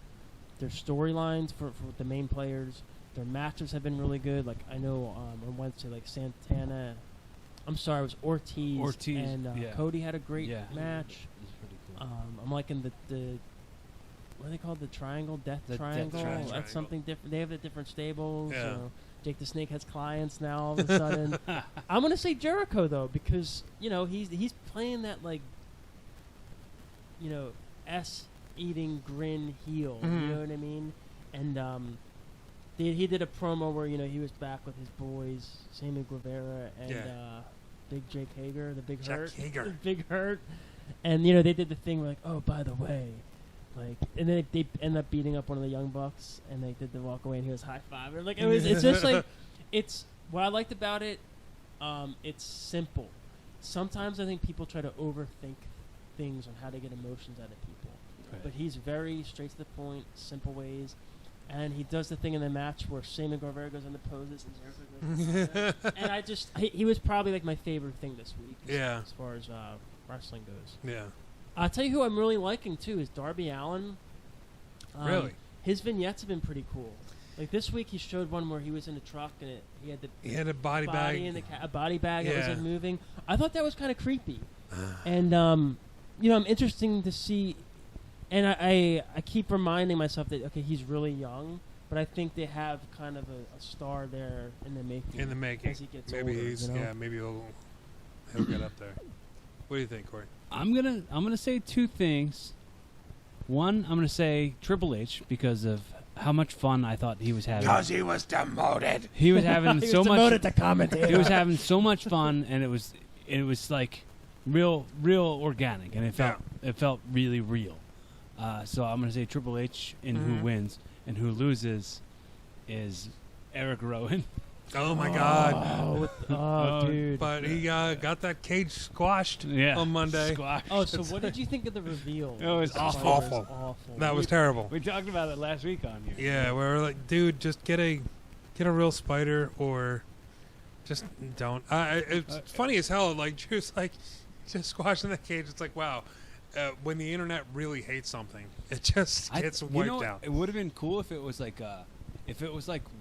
their storylines for the main players. Their matches have been really good. Like I know on Wednesday, like Santana, it was Ortiz and Cody had a great match. Pretty cool. I'm liking the what are they called? The triangle, death triangle. That's something different. They have the different stables. Yeah. Jake the Snake has clients now. All of a sudden, I'm gonna say Jericho though because he's playing that like eating grin heel. Mm-hmm. You know what I mean? And he did a promo where he was back with his boys, Sammy Guevara and Big Jake Hager, the Big Hurt, the Big Hurt, and they did the thing where like, oh, by the way. Like, and then they end up beating up one of the Young Bucks, and they did the walk away, and he was high fiving. Like it's just like, it's what I liked about it. It's simple. Sometimes I think people try to overthink things on how to get emotions out of people, but he's very straight to the point, simple ways, and he does the thing in the match where Sammy Guevara goes into poses and Jericho goes, and he was probably like my favorite thing this week. As far as wrestling goes. Yeah. I'll tell you who I'm really liking too is Darby Allin. Really? His vignettes have been pretty cool. Like this week, he showed one where he was in a truck and he had a body bag in a body bag that was like moving. I thought that was kind of creepy, and I'm interesting to see. And I keep reminding myself that he's really young, but I think they have kind of a star there in the making. As he gets older, maybe he'll get up there. What do you think, Corey? I'm gonna say two things. One, I'm gonna say Triple H because of how much fun I thought he was having. Because he was demoted. He was having so much. Demoted to commentator. He was having so much fun, and it was like real organic, and it felt really real. So I'm gonna say Triple H in who wins, and who loses is Eric Rowan. Oh my God! Dude! But he got that cage squashed on Monday. Oh, so what did you think of the reveal? It was awful. That was terrible. We talked about it last week on here. Yeah, we were like, dude, just get a real spider or just don't. It's funny as hell. Like Drew's like just squashing the cage. It's like wow. When the internet really hates something, it just gets wiped out. It would have been cool if it was like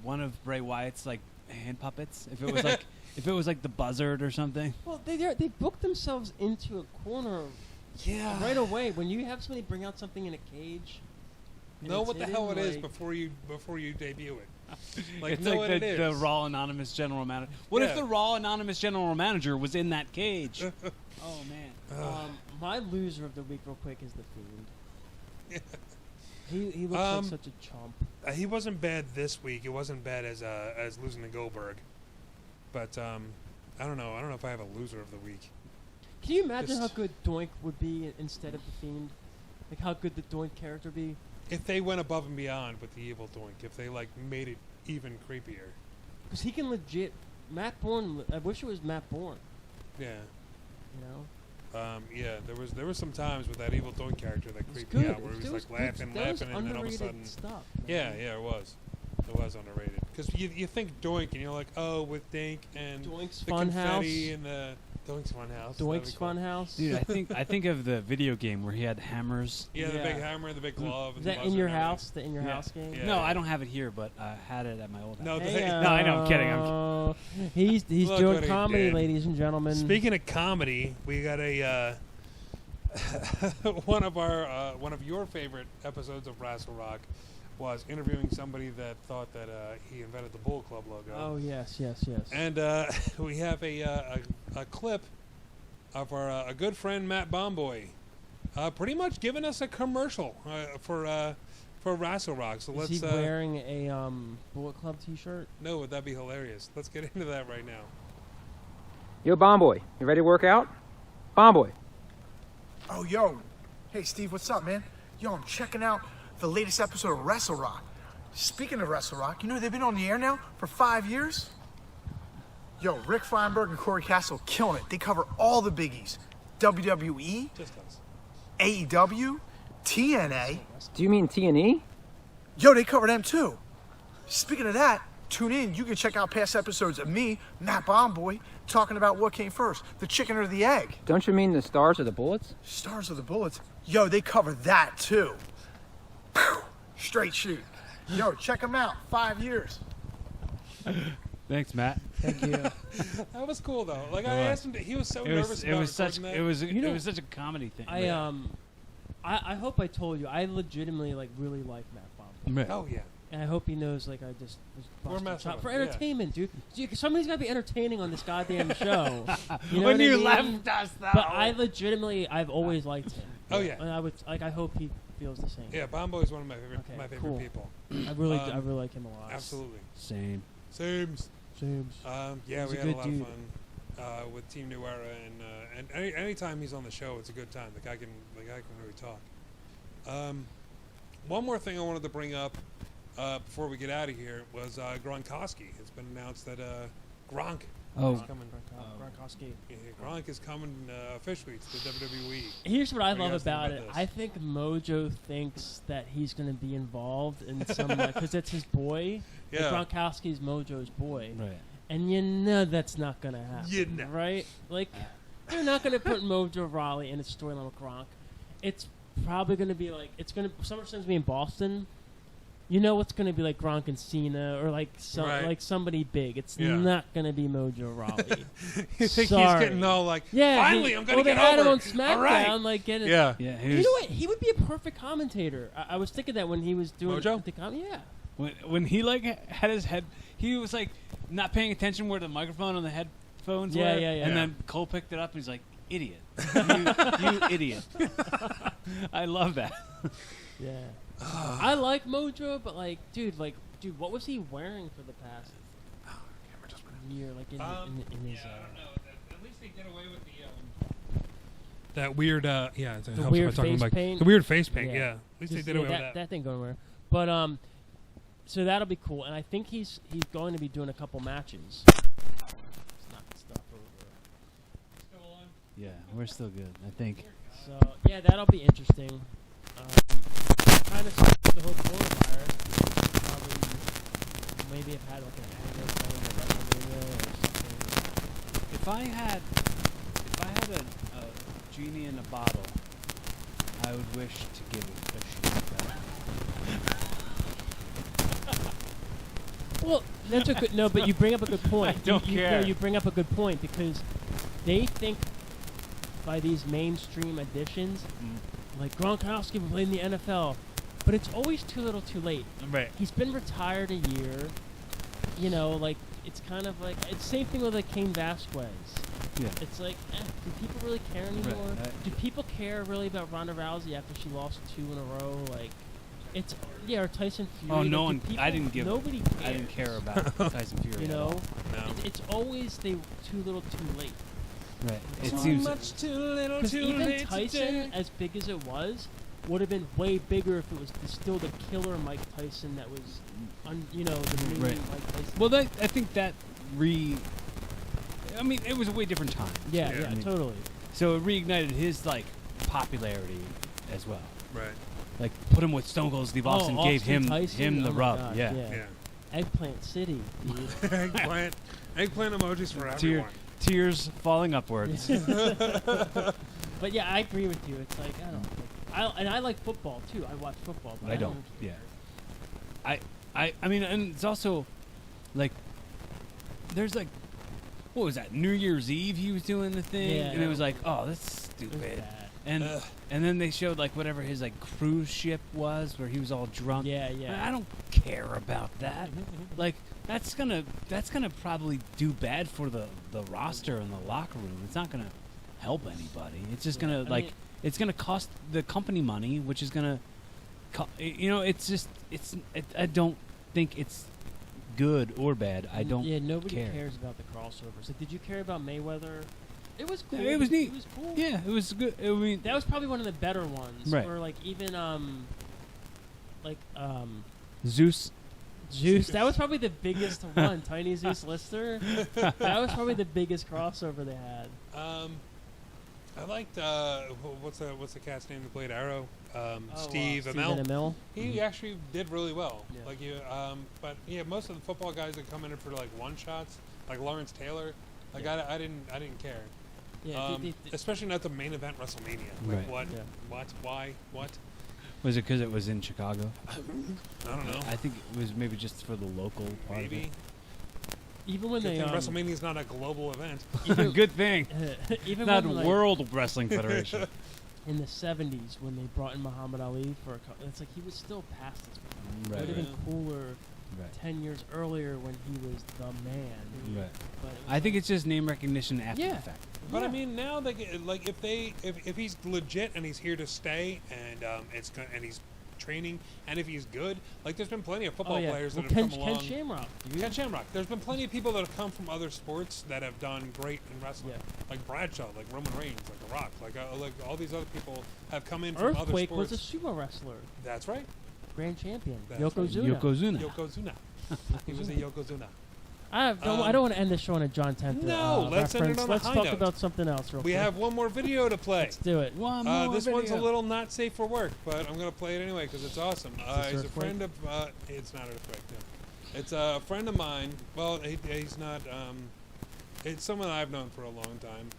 one of Bray Wyatt's like hand puppets. If it was like the Buzzard or something. Well, they booked themselves into a corner. Yeah. Right away, when you have somebody bring out something in a cage. Know what the hell it is before you debut it. Like it's know like what it is. The Raw Anonymous General Manager. What if the Raw Anonymous General Manager was in that cage? Oh man. My loser of the week, real quick, is the Fiend. He looks like such a chump. He wasn't bad this week. It wasn't bad as losing to Goldberg. But I don't know. I don't know if I have a loser of the week. Can you imagine how good Doink would be instead of the Fiend? Like how good the Doink character would be? if they went above and beyond with the evil doink, if they like made it even creepier. Because he can legit. Matt Bourne. I wish it was Matt Bourne. Yeah. You know. Yeah, there was some times with that evil doink character that creeped good. me out, where he was like laughing, and then all of a sudden, stuff, yeah, it was underrated. Because you think doink, and you're like, oh, with Dink and Doink's the Fun confetti House. and the Doink's Fun House. Doink's Fun House. Dude, I think of the video game where he had hammers. Yeah, the big hammer and the big glove. Is and that the in your buzzer and house? The in your house game? Yeah, no, yeah. I don't have it here, but I had it at my old house. No, No, I know. I'm kidding. He's Look doing what he comedy, did. ladies and gentlemen. Speaking of comedy, we got a one of your favorite episodes of Rassle Rock was interviewing somebody that thought that he invented the Bull Club logo. Oh yes. And we have a clip of our a good friend Matt Bomboy, pretty much giving us a commercial for Rassle Rock. So Is let's. he wearing a Bullet Club T-shirt? No, would that be hilarious? Let's get into that right now. Yo, Bomboy, you ready to work out? Bomboy. Oh, yo. Hey, Steve, what's up, man? Yo, I'm checking out the latest episode of Wrestle Rock. Speaking of Wrestle Rock, you know they've been on the air now for 5 years? Yo, Rick Feinberg and Corey Castle killing it. They cover all the biggies. WWE, AEW, TNA. Do you mean T&E? Yo, they cover them too. Speaking of that, tune in. You can check out past episodes of me, Matt Bomboy, talking about what came first, the chicken or the egg. Don't you mean the Stars or the Bullets? Stars of the Bullets? Yo, they cover that too. Pew! Straight shoot. Yo, check them out. 5 years. Thanks, Matt. Thank you. That was cool though. Like I asked him, he was so nervous It about was such. recording that. It was such a comedy thing. I hope I told you. I legitimately really like Matt Bomboy. Right. Oh yeah. And I hope he knows, like, I just was We're busting messing chop with for him, yeah. entertainment, dude. Somebody's got to be entertaining on this goddamn show. You know When what I you mean? left us, though. But I've always liked him. Oh yeah. And I hope he feels the same. Yeah, Bomboy is one of my favorite cool. people. I really like him a lot. Absolutely. Same. Sames. Yeah, He's we a had a good lot dude. of fun with Team New Era, and anytime he's on the show, it's a good time. The guy can really talk. One more thing I wanted to bring up before we get out of here was Gronkowski. It's been announced that Gronk is coming. Gronkowski. Yeah, Gronk is coming officially to the WWE. Here's what I What do you love guys think about it. this? I think Mojo thinks that he's going to be involved in some because it's his boy. Yeah. Like Gronkowski's Mojo's boy. Right. And you know that's not going to happen. You know. Right? Like, they're not going to put Mojo Rawley in a storyline with Gronk. It's probably going to be like, SummerSlam's going to be in Boston. You know what's going to be like Gronk and Cena or like like somebody big. It's not going to be Mojo Rawley. You think Sorry. he's getting all like, finally I'm going to they get had over him on it. SmackDown, All right. like getting Yeah. You know what? He would be a perfect commentator. I was thinking that when he was doing Mojo? the yeah. When he like had his head, he was like not paying attention where the microphone on the headphones Yeah, were. yeah, yeah. And Yeah. then Cole picked it up and he's like, "Idiot, you idiot." I love that. Yeah. I like Mojo, but dude, what was he wearing for the past year? Like in his. I don't know. At least they get away with the that weird. It The helps weird by talking face about paint. the weird face paint. Yeah. Yeah. At least they Just, did away with that. That thing going nowhere. But so that'll be cool, and I think he's going to be doing a couple matches. Stuff over. Yeah, we're still good. I think. So yeah, that'll be interesting. Kind of the whole coronavirus. Probably maybe have had like an angle playing at Wrestlemania or something. If I had a genie in a bottle, I would wish to give it a shot. Well, that's a good but you bring up a good point. I don't care. You bring up a good point because they think by these mainstream additions, like Gronkowski will play in the NFL, but it's always too little, too late. Right. He's been retired a year. You know, like it's kind of like it's the same thing with like Cain Vasquez. Yeah. It's like, do people really care anymore? Right. Do people care really about Ronda Rousey after she lost 2 in a row? Like, it's or Tyson Fury. Oh, no like, one. people, I didn't give. Nobody. I didn't cares. care about Tyson Fury. You at know, all. No. it's always too little, too late. Right. It It seems seems much too little, Because too even late. Tyson, as big as it was, would have been way bigger if it was still the killer Mike Tyson that was, the new Mike Tyson. Well, I think that I mean, it was a way different time. Yeah, I mean, totally. So it reignited his popularity as well. Right. Like put him with Stone Cold Steve Austin, gave him Tyson? the Oh my rub. God, Yeah. Eggplant City, dude. Eggplant emojis for everyone. Tears falling upwards. But yeah, I agree with you. It's like I like football too. I watch football, but I don't. Yeah. I mean, and it's also like there's like what was that? New Year's Eve he was doing the thing, and it was like, oh, that's stupid. And then they showed like whatever his cruise ship was, where he was all drunk. Yeah. I don't care about that. Like that's gonna probably do bad for the roster and the locker room. It's not gonna help anybody. It's just gonna it's gonna cost the company money, which is gonna, I don't think it's good or bad. I don't. Yeah, nobody care. cares about the crossovers. Like, did you care about Mayweather? It was cool. It was neat. It was cool. Yeah, it was good. I mean, that was probably one of the better ones. Right. Or like even Zeus. That was probably the biggest one. Tiny Zeus Lister. That was probably the biggest crossover they had. I liked what's the cat's name that played Arrow? Steve Stephen Amell. He actually did really well. Yeah. Like but yeah, most of the football guys that come in for like one shots, like Lawrence Taylor. Like I didn't care. Yeah, especially not the main event WrestleMania. Like what? Why? What? Was it because it was in Chicago? I don't know. I think it was maybe just for the local part of it. Even when WrestleMania is not a global event. Good thing. Even not when, World Wrestling Federation. In the 70s, when they brought in Muhammad Ali it's like he was still past his prime. It would have been cooler 10 years earlier when he was the man. Right. But I think it's just name recognition after the fact. But I mean, now if he's legit and he's here to stay and and he's training and if he's good, like there's been plenty of football players that have come along. Ken Shamrock. There's been plenty of people that have come from other sports that have done great in wrestling, like Bradshaw, like Roman Reigns, like The Rock, like all these other people have come in from other sports. Earthquake was a sumo wrestler. That's right. Grand champion. That's Yokozuna. Yokozuna. He was a Yokozuna. I don't want to end the show on a John Tenta. No, let's end it on Let's a high talk note. about something else real quick. We have one more video to play. Let's do it. One more this video. one's a little not safe for work, but I'm going to play it anyway because it's awesome. He's a friend of... it's not an earthquake, no. It's a friend of mine. Well, he's not... it's someone I've known for a long time.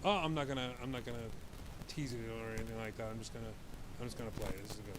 I'm not gonna tease it or anything like that. I'm just gonna play it. This is good.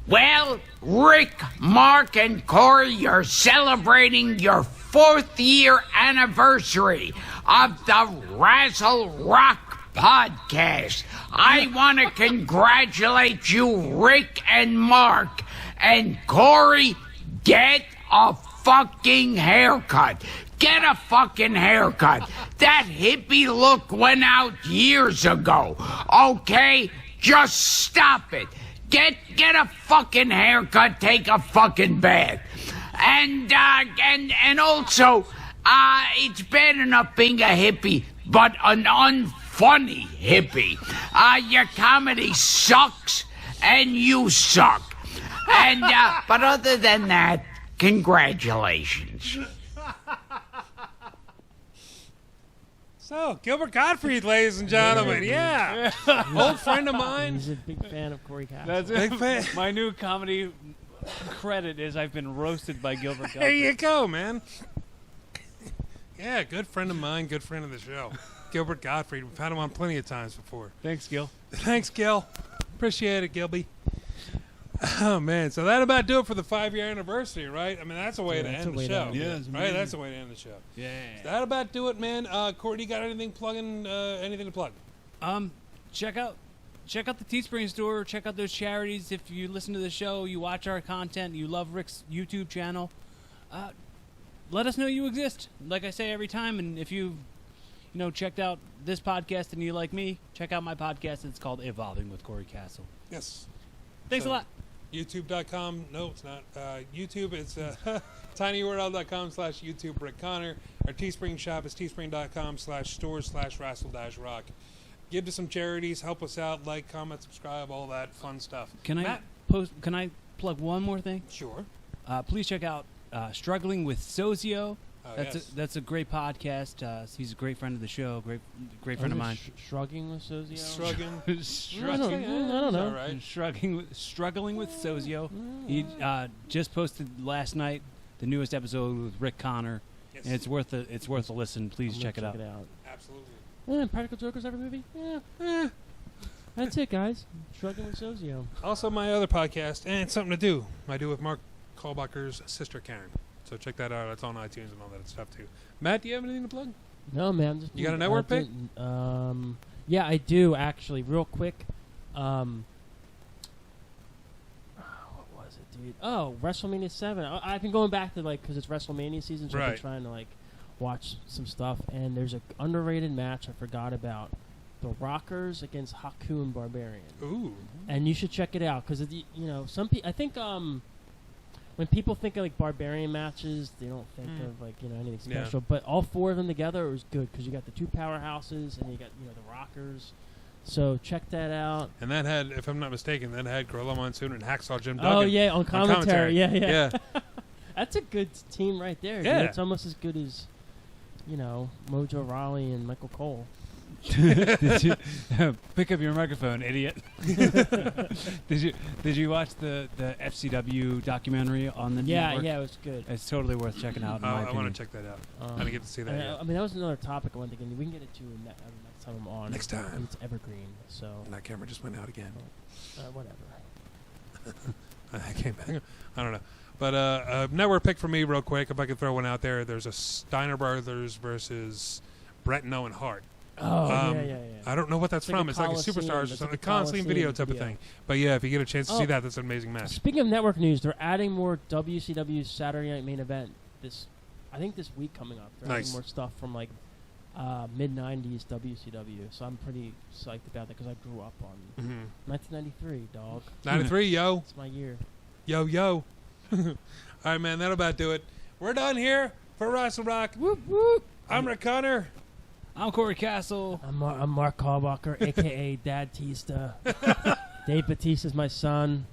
Well, Rick, Mark, and Corey, you're celebrating your 4th year anniversary of the Rassle Rock podcast. I want to congratulate you, Rick and Mark. And Corey, get a fucking haircut. Get a fucking haircut. That hippie look went out years ago. Okay? Just stop it. Get a fucking haircut, take a fucking bath. And also, it's bad enough being a hippie, but an unfunny hippie. Your comedy sucks, and you suck. And, but other than that, congratulations. So, Gilbert Gottfried, ladies and gentlemen, yeah. Old friend of mine. He's a big fan of Corey Castle. That's Big fan. My new comedy credit is I've been roasted by Gilbert Gottfried. There you go, man. Yeah, good friend of mine, good friend of the show. Gilbert Gottfried. We've had him on plenty of times before. Thanks, Gil. Thanks, Gil. Appreciate it, Gilby. Oh, man. So that about do it for the 5-year anniversary, right? I mean, that's a way to end the show. Yeah, right? That's a way to end the show. Yeah. So that about do it, man. Corey, you got anything to plug? Check out the Teespring store. Check out those charities. If you listen to the show, you watch our content, you love Rick's YouTube channel, let us know you exist. Like I say every time, and if you checked out this podcast and you like me, check out my podcast. It's called Evolving with Corey Castle. Yes. Thanks a lot. YouTube.com. No, it's not. YouTube, it's tinyurl.com/YouTube Rick Connor. Our Teespring shop is teespring.com/stores/Rassle-Rock. give to some charities, help us out, like, comment, subscribe, all that fun stuff. Can Matt? I plug one more thing? Sure. Please check out Struggling with Sozio. Oh, That's a great podcast. He's a great friend of the show. Great friend of mine. Shrugging with Sozio. Struggling. I don't know. All right. Struggling with Sozio. He just posted last night the newest episode with Rick Connor, and it's worth a listen. Please check it out. Absolutely. Practical Jokers every movie. Yeah. That's it, guys. Struggling with Sozio. Also, my other podcast, and something to do. I do with Mark Kalbacher's sister Karen. So check that out. It's on iTunes and all that stuff too. Matt, do you have anything to plug? No, man. You got a network pick? Yeah, I do actually. Real quick. What was it, dude? Oh, WrestleMania 7. I've been going back to because it's WrestleMania season, so I've been trying to watch some stuff. And there's an underrated match I forgot about. The Rockers against Haku and Barbarian. Ooh. And you should check it out because some people. I think when people think of Barbarian matches, they don't think of anything special. But all four of them together was good because you got the two powerhouses and you got the Rockers. So check that out. And that had, if I'm not mistaken, Gorilla Monsoon and Hacksaw Jim Duggan. Oh yeah, on commentary. Yeah. That's a good team right there. Yeah, dude. It's almost as good as Mojo Rawley and Michael Cole. Did you pick up your microphone, idiot? Did you watch the FCW documentary on the network? Yeah, it was good. It's totally worth checking out. I want to check that out. I didn't get to see that yet. I mean, that was another topic I wanted to get into. We can get it to next time I'm on. Next time. It's evergreen. So. And that camera just went out again. Whatever. I came back. I don't know. But a network pick for me, real quick, if I could throw one out there. There's a Steiner Brothers versus Bret and Owen Hart. Oh, yeah. I don't know what that's from. It's like a Superstars or something, a Coliseum video type of thing. But yeah, if you get a chance to see that, that's an amazing match. Speaking of network news, they're adding more WCW Saturday Night Main Event I think this week coming up. They're adding more stuff from mid-90s WCW. So I'm pretty psyched about that because I grew up on 1993, dog. 93, yo. It's my year. Yo. All right, man, that'll about do it. We're done here for Rassle Rock. Whoop, whoop. I'm Rick Connor. I'm Corey Castle. I'm Mark Kalbacher, a.k.a. Dad Tista. Dave Batista's my son.